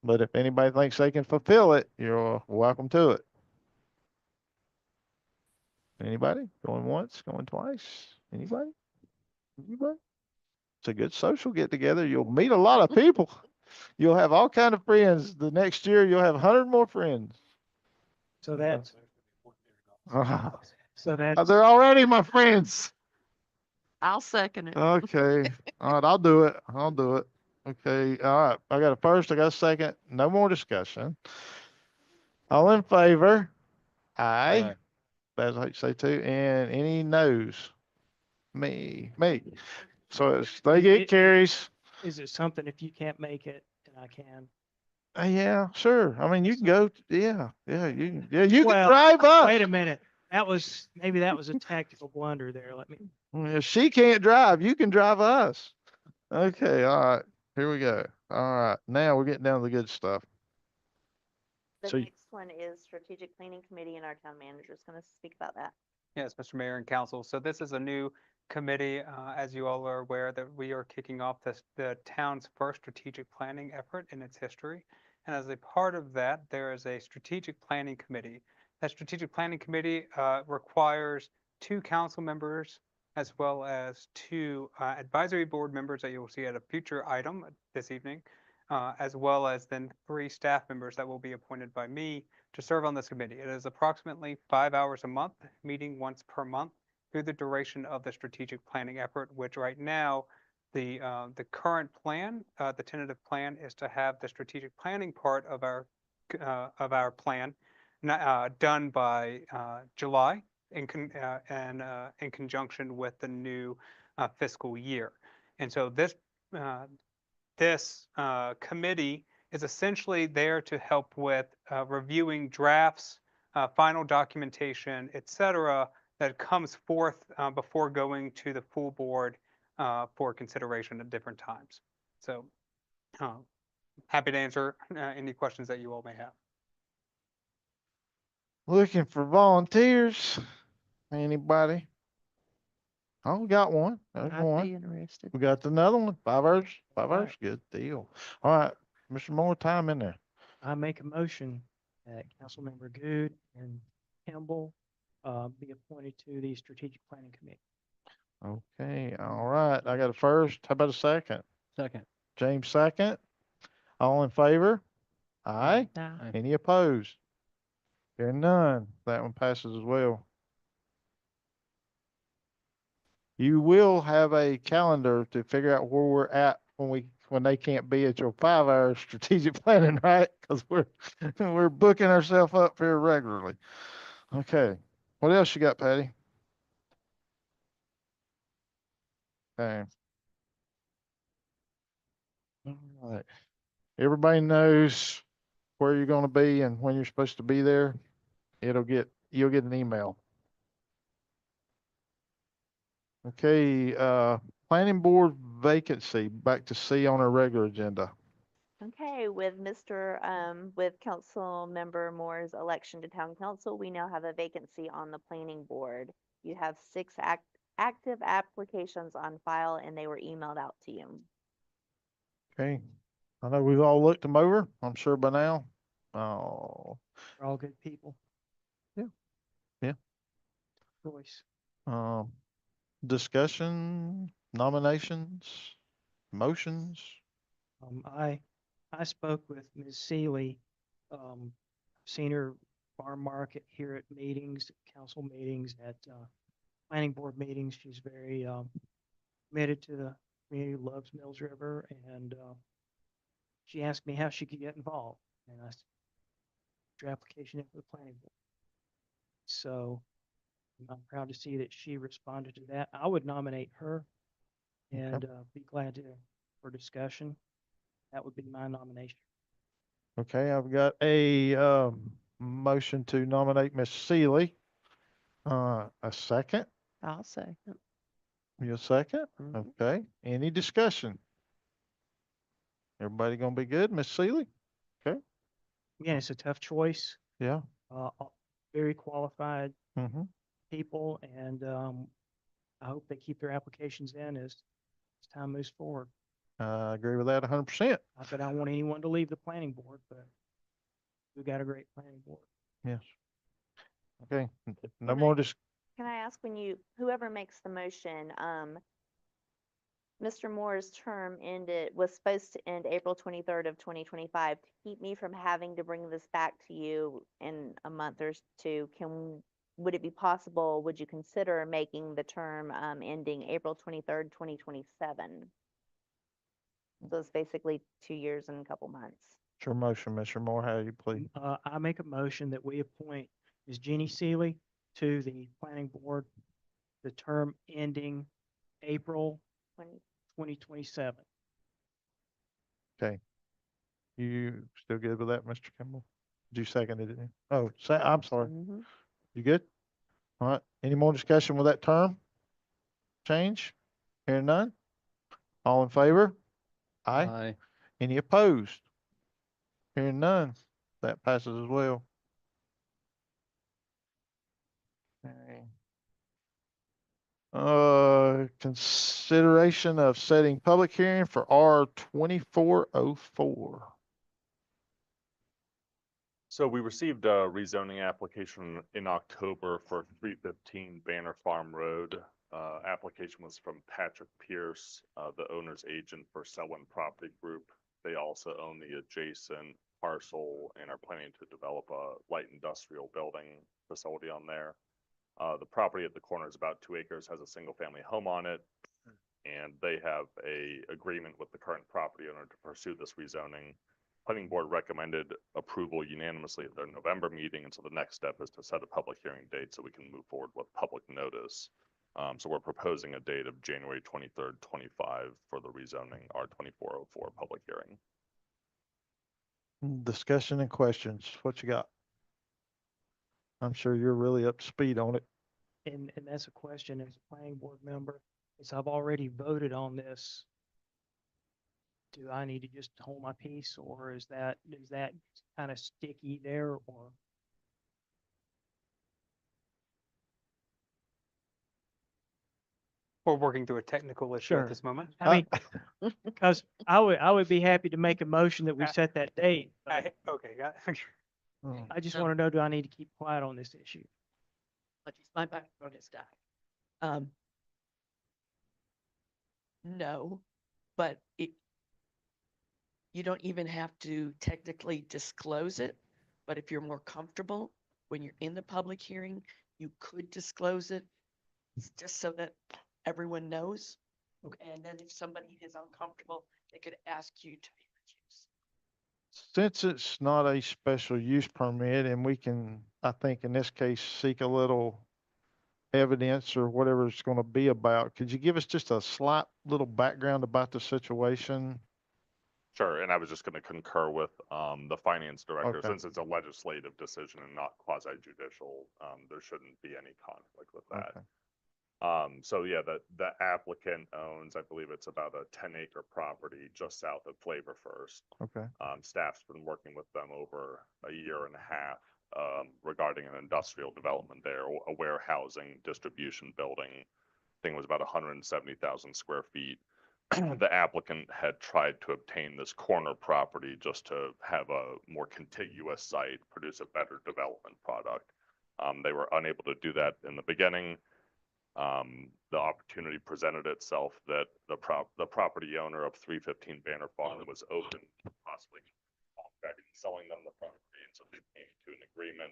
But if anybody thinks they can fulfill it, you're welcome to it. Anybody? Going once, going twice? Anybody? Anybody? It's a good social get together. You'll meet a lot of people. You'll have all kind of friends. The next year, you'll have 100 more friends. So that's, They're already my friends. I'll second it. Okay. All right, I'll do it. I'll do it. Okay. All right. I got a first, I got a second. No more discussion. All in favor? Aye. As I say too. And any no's? Me. So it's, they get carries. is it something if you can't make it and I can? Yeah, sure. I mean, you can go, yeah, you can Well, drive up. Wait a minute. Maybe that was a tactical blunder there. If she can't drive, you can drive us. Okay, all right. Here we go. All right. Now we're getting down to the good stuff. The So next one is Strategic Planning Committee, and our town manager is going to speak about that. Yes, Mr. Mayor and Council. So this is a new committee, as you all are aware, that we are kicking off the town's first strategic planning effort in its history. And as a part of that, there is a strategic planning committee. That strategic planning committee requires 2 council members as well as 2 advisory board members that you will see at a future item this evening, as well as then 3 staff members that will be appointed by me to serve on this committee. It is approximately 5 hours a month, meeting once per month through the duration of the strategic planning effort, which right now, the current plan, the tentative plan is to have the strategic planning part of our plan done by July in conjunction with the new fiscal year. And so this committee is essentially there to help with reviewing drafts, final documentation, et cetera, that comes forth before going to the full board for consideration at different times. So happy to answer any questions that you all may have. looking for volunteers. Anybody? Oh, we got one. There's I'd one. be interested. We got another one. 5 hours. 5 All hours. Good deal. All right. Mr. Moore, time in there. I make a motion that Councilmember Good and Campbell be appointed to the Strategic Planning Committee. Okay. All right. I got a first. How about a second? Second. James, second. All in favor? Aye. Aye. Any opposed? Hearing none, that one passes as well. You will have a calendar to figure out where we're at when they can't be at your 5-hour strategic planning, right? Because we're booking ourselves up here regularly. Okay, what else you got, Patty? Okay. All right. Everybody knows where you're gonna be and when you're supposed to be there. You'll get an email. Okay, planning board vacancy, back to C on our regular agenda. Okay, with Council Member Moore's election to Town Council, we now have a vacancy on the planning board. You have 6 active applications on file and they were emailed out to you. Okay, I know we've all looked them over, I'm sure by now. Oh, We're all good people. Yeah. Yeah. Choice. discussion, nominations, motions. I spoke with Ms. Seeley, seen her farm market here at meetings, council meetings, at, planning board meetings. She's very, committed to the community, loves Mills River, and, she asked me how she could get involved, and I said, "Put your application in for the planning board." So I'm proud to see that she responded to that. I would nominate her and, be glad to, for discussion. That would be my nomination. Okay, I've got a, motion to nominate Miss Seeley. A second? I'll say. You a second? Mhm. Okay, any discussion? Everybody gonna be good, Miss Seeley? Again, it's a tough choice, Yeah. very qualified Mm-hmm. people, and, I hope they keep their applications in as time moves forward. I agree with that 100%. Not that I want anyone to leave the planning board, but we got a great planning board. Yes. Okay, no Can more I- dis- Can I ask whoever makes the motion, Mr. Moore's term was supposed to end April 23rd of 2025. To keep me from having to bring this back to you in a month or two, would it be possible, would you consider making the term, ending April 23rd, 2027? So it's basically 2 years and a couple months. It's your motion, Mr. Moore, how you please. I make a motion that we appoint Ms. Jeannie Seeley to the planning board, the term ending April 2027. Okay. You still good with that, Mr. Kimball? Did you second it? Didn't you? Oh, I'm sorry. Mhm. You good? All right. Any more discussion with that term? Change? Hearing none? All in favor? Aye. Any opposed? Hearing none? That passes as well. Okay. Consideration of setting public hearing for R 2404. So we received a rezoning application in October for 315 Banner Farm Road. Application was from Patrick Pierce, the owner's agent for Selwyn Property Group. They also own the adjacent parcel and are planning to develop a light industrial building facility on there. The property at the corner is about 2 acres, has a single family home on it. And they have a agreement with the current property owner to pursue this rezoning. Planning board recommended approval unanimously at their November meeting, and so the next step is to set a public hearing date so we can move forward with public notice. So we're proposing a date of January 23rd, 25 for the rezoning R 2404 public hearing. Discussion and questions. What you got? I'm sure you're really up to speed on it. And that's a question as a planning board member, is I've already voted on this. Do I need to just hold my peace, or is that kind of sticky there, or? We're working through a technical issue at Sure. this moment. I mean, because I would be happy to make a motion that we set that date. But Okay, got it. I just want to know, do I need to keep quiet on this issue? But my microphone is dying. No, but You don't even have to technically disclose it, but if you're more comfortable when you're in the public hearing, you could disclose it just so that everyone knows. And then if somebody is uncomfortable, they could ask you to be recused. Since it's not a special use permit and we can, I think in this case, seek a little evidence or whatever it's gonna be about, could you give us just a slight little background about the situation? Sure, and I was just gonna concur with, the finance director, Okay. since it's a legislative decision and not quasi judicial, there shouldn't be any conflict with that. Okay. So yeah, the applicant owns, I believe it's about a 10-acre property just south of Flavor First. Okay, Staff's been working with them over a year and a half, regarding an industrial development there, a warehousing distribution building. I think it was about 170,000 square feet. The applicant had tried to obtain this corner property just to have a more contiguous site, produce a better development product. They were unable to do that in the beginning. The opportunity presented itself that the property owner of 315 Banner Farm was open to possibly selling them the property, and so they came to an agreement,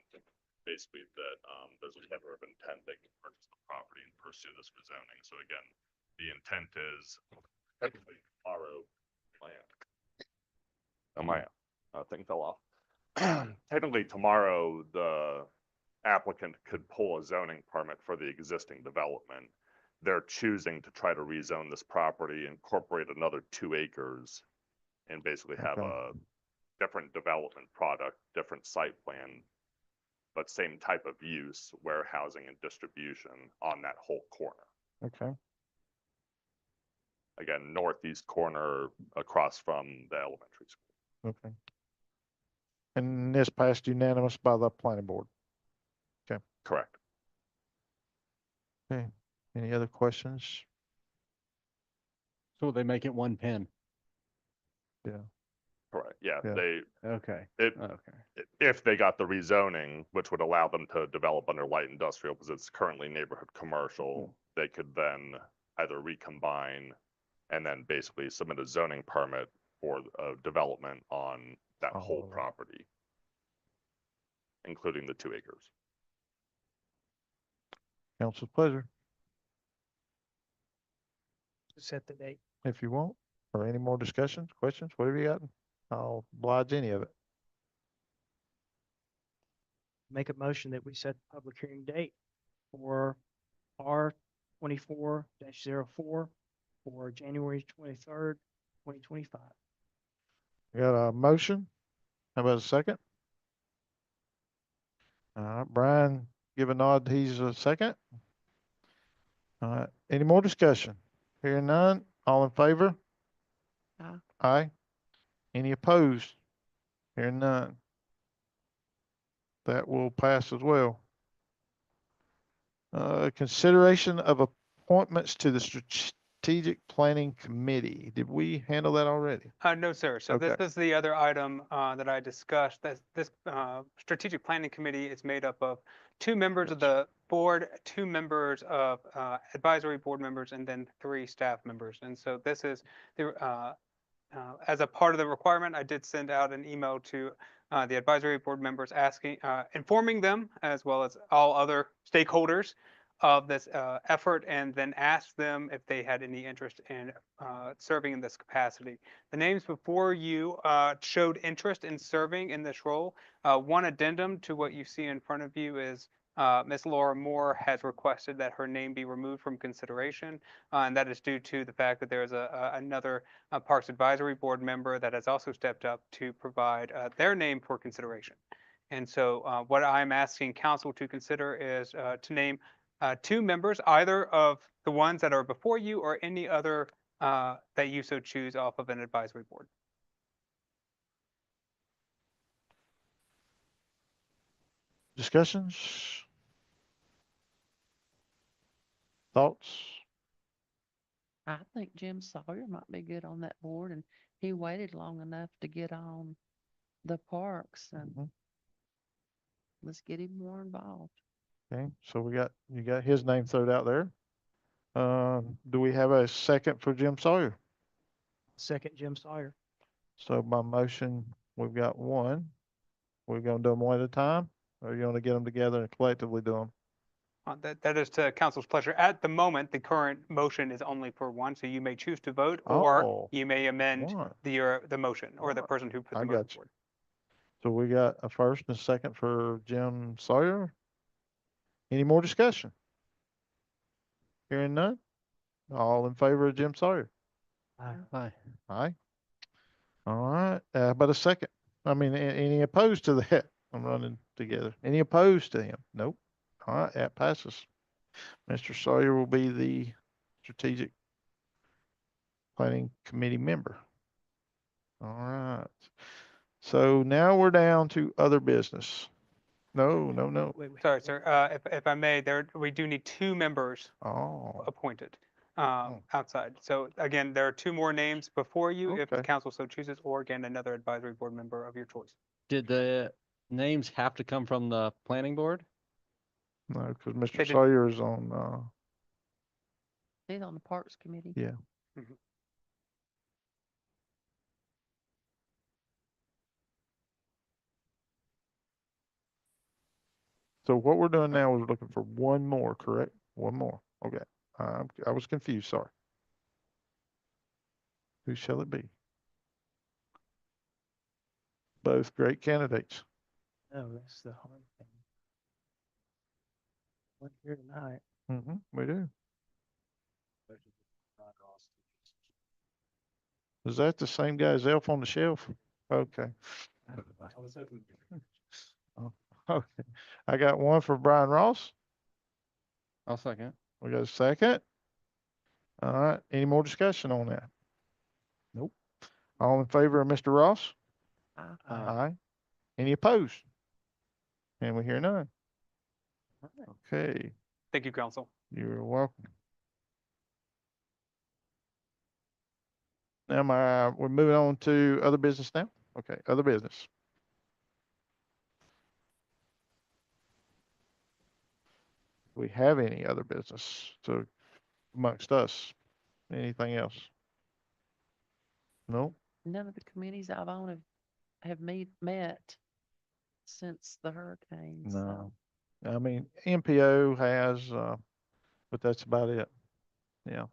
basically that there's a letter of intent they can purchase the property and pursue this rezoning. So again, the intent is technically tomorrow. My thing fell off. Technically tomorrow, the applicant could pull a zoning permit for the existing development. They're choosing to try to rezone this property, incorporate another 2 acres, and basically have Okay. a different development product, different site plan, but same type of use, warehousing and distribution on that whole corner. okay, Again, northeast corner across from the elementary school. okay. And this passed unanimous by the planning board. Correct. Okay, any other questions? So they make it 1 pen. Yeah, Correct. Yeah, Yeah. Okay, it, okay. if they got the rezoning, which would allow them to develop under light industrial, because it's currently neighborhood commercial, they could then either recombine and then basically submit a zoning permit for development on that whole Oh. property, including the 2 acres. council's pleasure, Set the date. if you want, or any more discussions, questions, whatever you got. I'll oblige any of it. Make a motion that we set the public hearing date for R 24-04 for January 23rd, 2025. Got a motion? How about a second? All right, Brian, give a nod, he's a second. All right, any more discussion? Hearing none, all in favor? Aye. Aye. Any opposed? Hearing none. That will pass as well. Consideration of appointments to the Strategic Planning Committee. Did we handle that already? No, sir. So this Okay. is the other item that I discussed. That this strategic planning committee is made up of 2 members of the board, 2 members of advisory board members, and then 3 staff members. And so this is the as a part of the requirement, I did send out an email to the advisory board members asking, informing them, as well as all other stakeholders of this effort, and then asked them if they had any interest in serving in this capacity. The names before you showed interest in serving in this role. One addendum to what you see in front of you is Ms. Laura Moore has requested that her name be removed from consideration, and that is due to the fact that there is another Parks Advisory Board member that has also stepped up to provide their name for consideration. And so what I'm asking council to consider is to name 2 members, either of the ones that are before you or any other that you so choose off of an advisory board. Discussions? Thoughts? I think Jim Sawyer might be good on that board, and he waited long enough to get on the parks, and Mhm. let's get him more involved. Okay, so you got his name thrown out there. Do we have a second for Jim Sawyer? Second, Jim Sawyer. So by motion, we've got one. We're gonna do them one at a time, or are you gonna get them together and collectively do them? That is to council's pleasure. At the moment, the current motion is only for one, so you may choose to vote, or Oh, you may amend one. the motion, or the Alright, person who put I the motion got you. forward. So we got a first and a second for Jim Sawyer. Any more discussion? Hearing none? All in favor of Jim Sawyer? Aye. Aye. All right, but a second. I mean, any opposed to that? I'm running together. Any opposed to him? Nope. All right, that passes. Mr. Sawyer will be the strategic planning committee member. All right. So now we're down to other business. No. Sorry, sir. If I may, we do need two members Oh, appointed Oh. outside. So again, there are two more names before you if the Okay. council so chooses, or again, another advisory board member of your choice. Did the names have to come from the planning board? no, because They Mr. did- Sawyer is on, He's on the Parks Committee. yeah. Mhm. So what we're doing now is looking for one more, correct? One more. Okay. I was confused, sorry. Who shall it be? Both great candidates. No, that's the hard thing. We're here tonight. We do. Is that the same guy as Elf on the Shelf? Okay. I was hoping. Okay. I got one for Brian Ross. I'll second. We got a second. All right. Any more discussion on that? Nope. All in favor of Mr. Ross? Aye. Any opposed? And we hear none. Okay. Thank you, council. You're welcome. Now we're moving on to other business now? Okay, other business. Do we have any other business to amongst us? Anything else? No? None of the committees I've on have met since the hurricanes. No. I mean, MPO has, but that's about it. Yeah.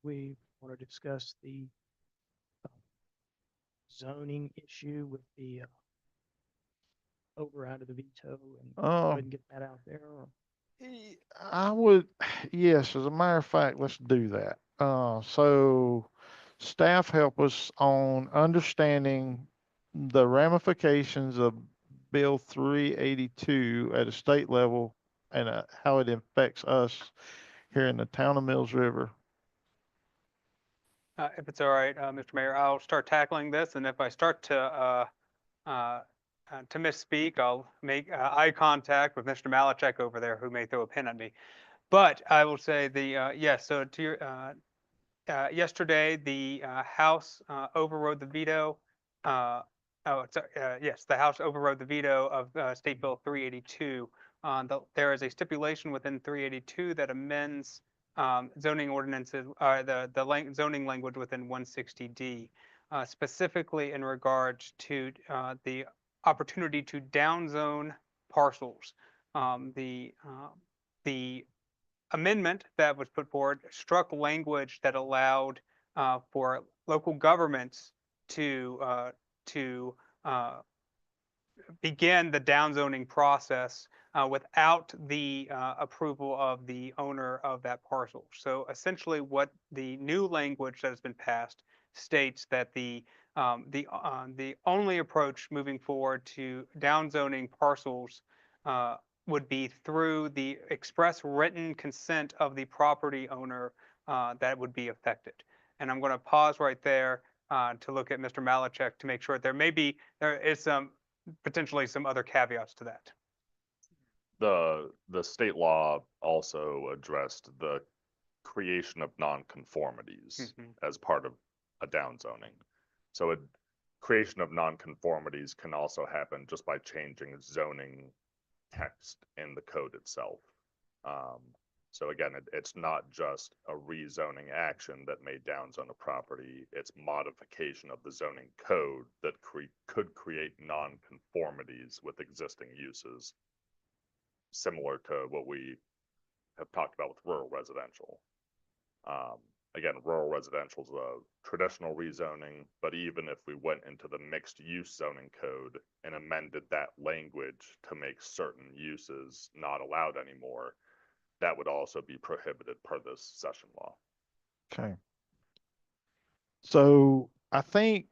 We want to discuss the zoning issue with the override of the veto and go ahead and get that out there. Or- I would, yes, as a matter of fact, let's do that. So staff help us on understanding the ramifications of Bill 382 at a state level and how it affects us here in the town of Mills River. If it's all right, Mr. Mayor, I'll start tackling this, and if I start to misspeak, I'll make eye contact with Mr. Malachek over there, who may throw a pin at me. But I will say yes, so to your, yesterday, the House overrode the veto. Yes, the House overrode the veto of State Bill 382. There is a stipulation within 382 that amends zoning ordinances, zoning language within 160D, specifically in regards to the opportunity to downzone parcels. The amendment that was put forward struck language that allowed for local governments to begin the downzoning process without the approval of the owner of that parcel. So essentially, what the new language that has been passed states that the only approach moving forward to downzoning parcels would be through the express written consent of the property owner that would be affected. And I'm going to pause right there to look at Mr. Malachek to make sure there is potentially some other caveats to that. The state law also addressed the creation of nonconformities as part of a downzoning. So creation of nonconformities can also happen just by changing zoning text in the code itself. So again, it's not just a rezoning action that may downzone a property, it's modification of the zoning code that could create non-conformities with existing uses, similar to what we have talked about with rural residential. Again, rural residential is a traditional rezoning, but even if we went into the mixed use zoning code and amended that language to make certain uses not allowed anymore, that would also be prohibited per this session law. Okay. So I think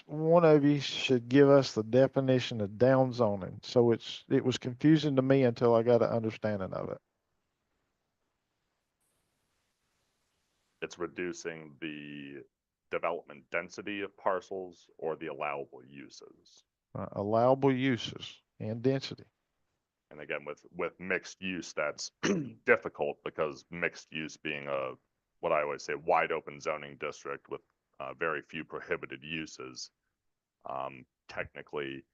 one of you should give us the definition of downzoning. So it was confusing to me until I got an understanding of it. It's reducing the development density of parcels or the allowable uses. Allowable uses and density. And again, with mixed use, that's difficult because mixed use being what I always say, wide open zoning district with very few prohibited uses. Technically,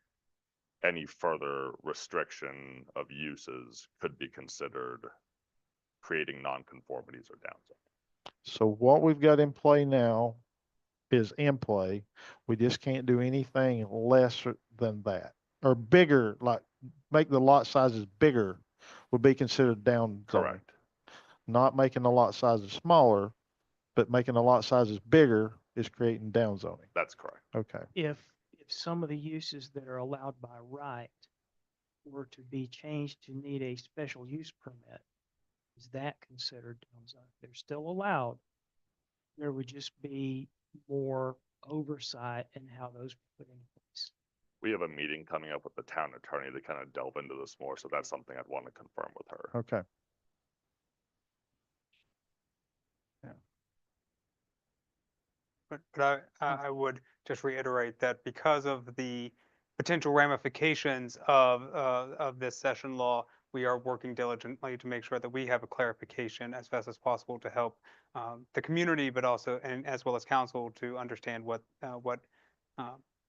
any further restriction of uses could be considered creating nonconformities or downzoning. So what we've got in play now is in play. We just can't do anything lesser than that or bigger, like make the lot sizes bigger would be considered down. Correct. Not making the lot sizes smaller, but making the lot sizes bigger is creating downzoning. That's correct. Okay. If some of the uses that are allowed by right were to be changed to need a special use permit, is that considered downzoning? They're still allowed. There would just be more oversight in how those are put in place. We have a meeting coming up with the town attorney to kind of delve into this more, so that's something I'd want to confirm with her. Okay. But I would just reiterate that because of the potential ramifications of this session law, we are working diligently to make sure that we have a clarification as fast as possible to help the community, but also, and as well as council, to understand what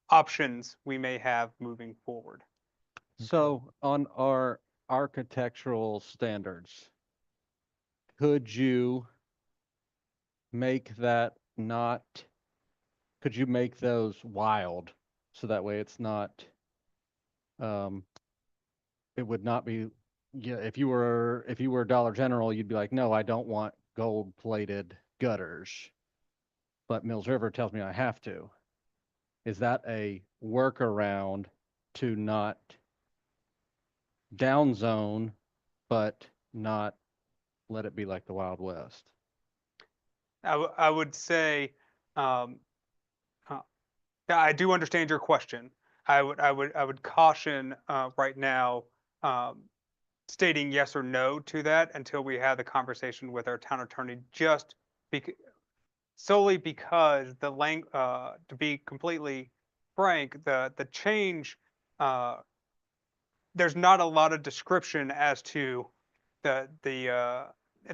options we may have moving forward. So on our architectural standards, could you make that not, could you make those wild? So that way it's not, it would not be, yeah, if you were Dollar General, you'd be like, no, I don't want gold plated gutters. But Mills River tells me I have to. Is that a workaround to not downzone, but not let it be like the Wild West? I would say, I do understand your question. I would caution right now stating yes or no to that until we have the conversation with our town attorney. Just solely because to be completely frank, the change, there's not a lot of description as to the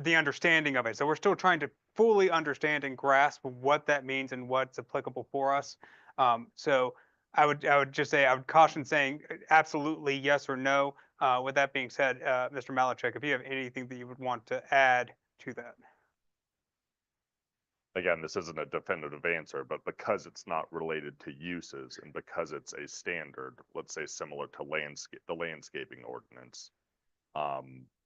understanding of it. So we're still trying to fully understand and grasp what that means and what's applicable for us. So I would just say, I would caution saying absolutely yes or no. With that being said, Mr. Malachek, if you have anything that you would want to add to that. Again, this isn't a definitive answer, but because it's not related to uses and because it's a standard, let's say similar to the landscaping ordinance,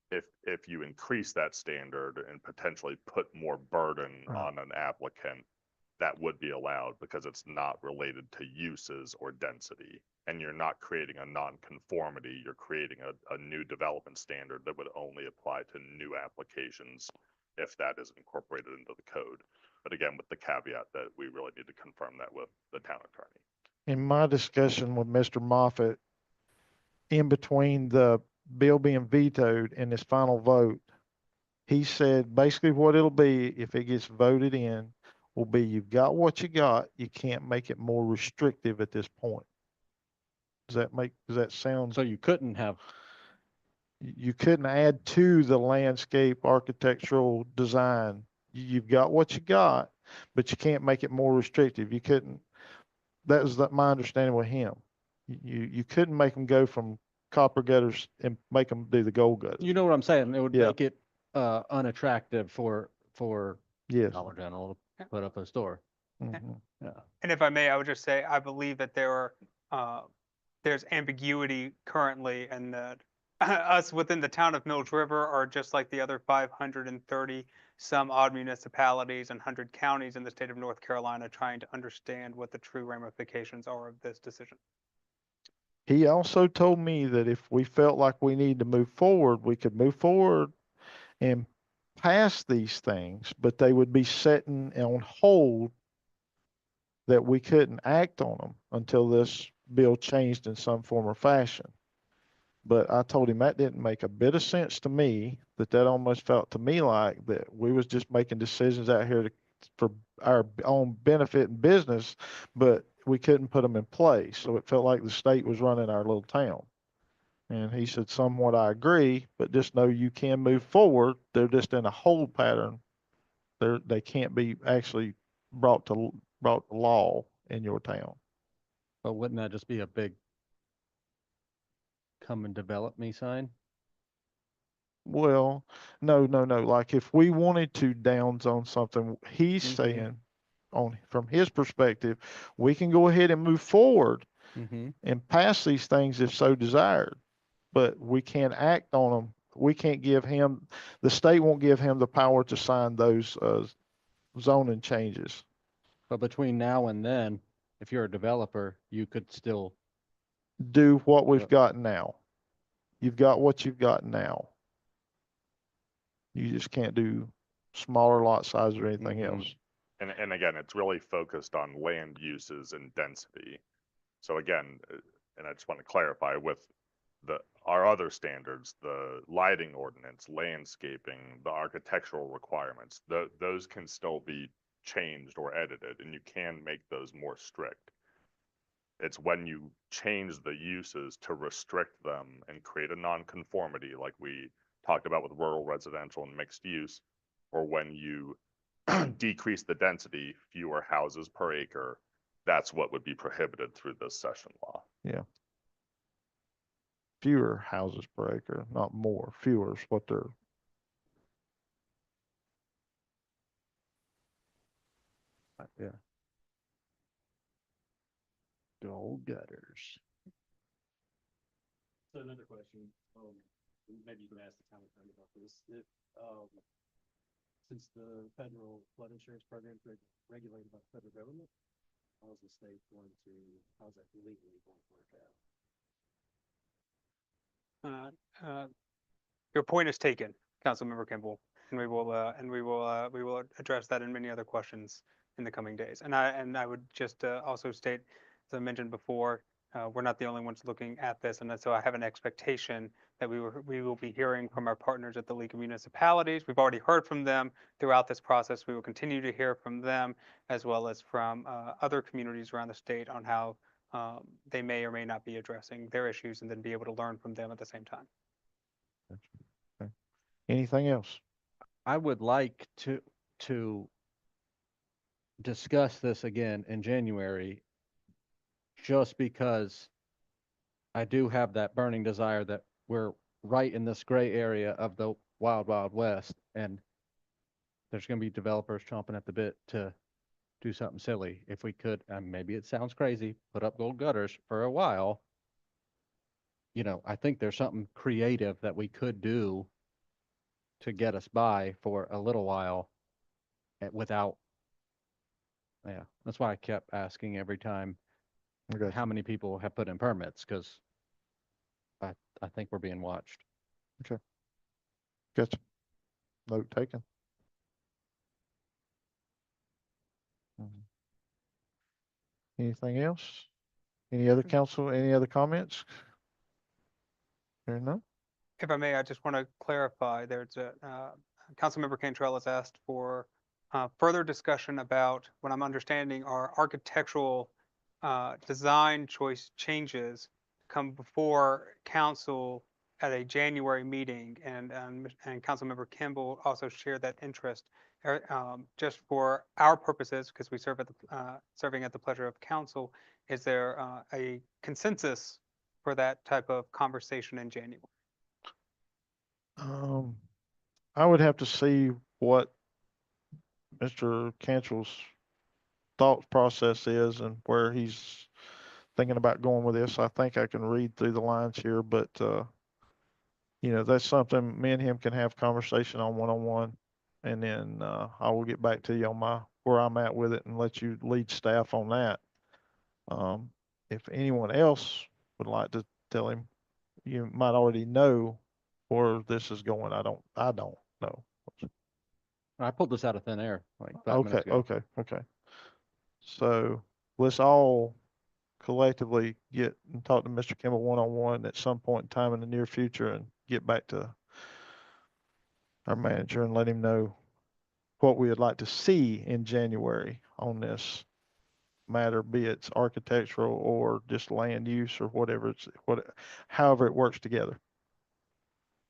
if you increase that standard and potentially put more burden on an applicant, that would be allowed because it's not related to uses or density. And you're not creating a non-conformity, you're creating a new development standard that would only apply to new applications if that is incorporated into the code. But again, with the caveat that we really need to confirm that with the town attorney. In my discussion with Mr. Moffett, in between the bill being vetoed and this final vote, he said basically what it'll be if it gets voted in will be you've got what you got, you can't make it more restrictive at this point. Does that sound? So you couldn't have, You couldn't add to the landscape architectural design. You've got what you got, but you can't make it more restrictive. You couldn't, that was my understanding with him. You couldn't make them go from copper gutters and make them do the gold gutters. you know what I'm saying? It would Yeah. make it unattractive for Yes. Dollar General to put up a store. Mhm. Yeah. And if I may, I would just say, I believe that there's ambiguity currently and that us within the town of Mills River are just like the other 530 some odd municipalities and 100 counties in the state of North Carolina trying to understand what the true ramifications are of this decision. He also told me that if we felt like we need to move forward, we could move forward and pass these things, but they would be setting on hold, that we couldn't act on them until this bill changed in some form or fashion. But I told him that didn't make a bit of sense to me, that almost felt to me like that we was just making decisions out here for our own benefit and business, but we couldn't put them in place. So it felt like the state was running our little town. And he said, somewhat I agree, but just know you can move forward. They're just in a hold pattern. They can't be actually brought to law in your town. But wouldn't that just be a big come and develop me sign? Well, no. Like if we wanted to downzone something, he's Mhm. saying from his perspective, we can go ahead and move forward Mm-hmm. and pass these things if so desired, but we can't act on them. We can't give him, the state won't give him the power to sign those zoning changes. But between now and then, if you're a developer, you could still, Do what we've Yep. got now. You've got what you've got now. You just can't do smaller lot size or anything Mhm. else. And again, it's really focused on land uses and density. So again, and I just want to clarify with our other standards, the lighting ordinance, landscaping, the architectural requirements, those can still be changed or edited, and you can make those more strict. It's when you change the uses to restrict them and create a nonconformity, like we talked about with rural residential and mixed use, or when you decrease the density, fewer houses per acre, that's what would be prohibited through this session law. Fewer houses per acre, not more. Fewer is what they're. yeah. Gold gutters. So another question, maybe you can ask the town attorney about this. If, since the federal flood insurance program is regulated by the federal government, how is the state going to, how's that legally going to work out? Your point is taken, Councilmember Kimball, and we will address that in many other questions in the coming days. And I would just also state, as I mentioned before, we're not the only ones looking at this, and so I have an expectation that we will be hearing from our partners at the League of Municipalities. We've already heard from them throughout this process. We will continue to hear from them, as well as from other communities around the state on how they may or may not be addressing their issues, and then be able to learn from them at the same time. Okay. Anything else? I would like to discuss this again in January, just because I do have that burning desire that we're right in this gray area of the wild, wild west, and there's going to be developers chomping at the bit to do something silly. If we could, maybe it sounds crazy, put up gold gutters for a while. I think there's something creative that we could do to get us by for a little while without, yeah, that's why I kept asking every time Okay. how many people have put in permits, because I think we're being watched. Gotcha. Note taken. Mhm. Anything else? Any other council, any other comments? Hearing none? If I may, I just want to clarify, there's Councilmember Cantrell has asked for further discussion about what I'm understanding are architectural design choice changes come before council at a January meeting, and Councilmember Kimball also shared that interest. Just for our purposes, because we serve at serving at the pleasure of council, is there a consensus for that type of conversation in January? Um, I would have to see what Mr. Cantrell's thought process is and where he's thinking about going with this. I think I can read through the lines here, but, that's something me and him can have conversation on one-on-one. And then, I will get back to you on where I'm at with it and let you lead staff on that. If anyone else would like to tell him, you might already know where this is going. I don't know. I pulled this out of thin air like 5 minutes Okay, ago. okay. So let's all collectively get and talk to Mr. Kimball one-on-one at some point in time in the near future and get back to our manager and let him know what we would like to see in January on this matter, be it's architectural or just land use or whatever however it works together.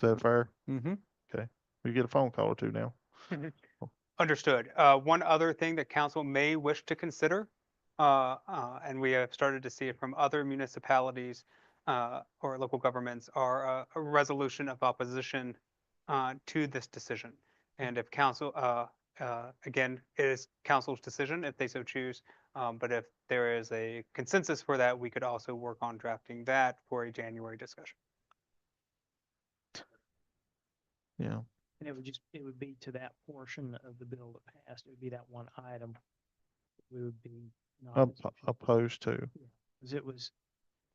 Is that fair? Mm-hmm. We get a phone call or two now. Understood. One other thing that council may wish to consider, and we have started to see it from other municipalities or local governments, are a resolution of opposition to this decision. And if council, again, it is council's decision if they so choose, but if there is a consensus for that, we could also work on drafting that for a January discussion. Yeah. And it would be to that portion of the bill that passed. It would be that one item. We would be not. Opposed to. Because it was,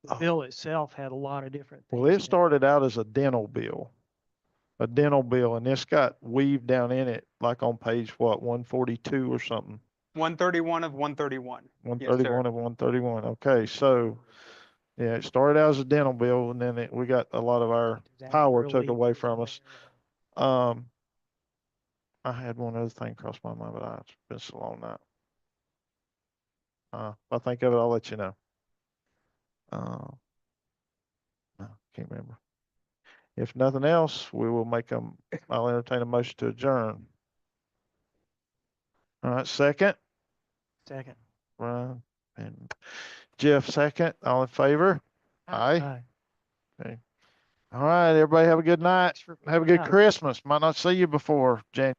the Oh. bill itself had a lot of different things. Well, in it started out as a dental bill, and this got weaved down in it, like on page, 142 or something? 131 of 131. Yes, sir. 131 of 131. Okay, so, yeah, it started out as a dental bill, and then we got a lot of our Is that power took really away was from in us. there? I had one other thing cross my mind, but it's been so long now. If I think of it, I'll let you know. No, can't remember. If nothing else, we will I'll entertain a motion to adjourn. All right, second, Second. Ryan and Jeff, second, all in favor? Aye. Okay. All right, everybody have a good night. Thanks for Have a putting good up. Christmas. Might not see you before January.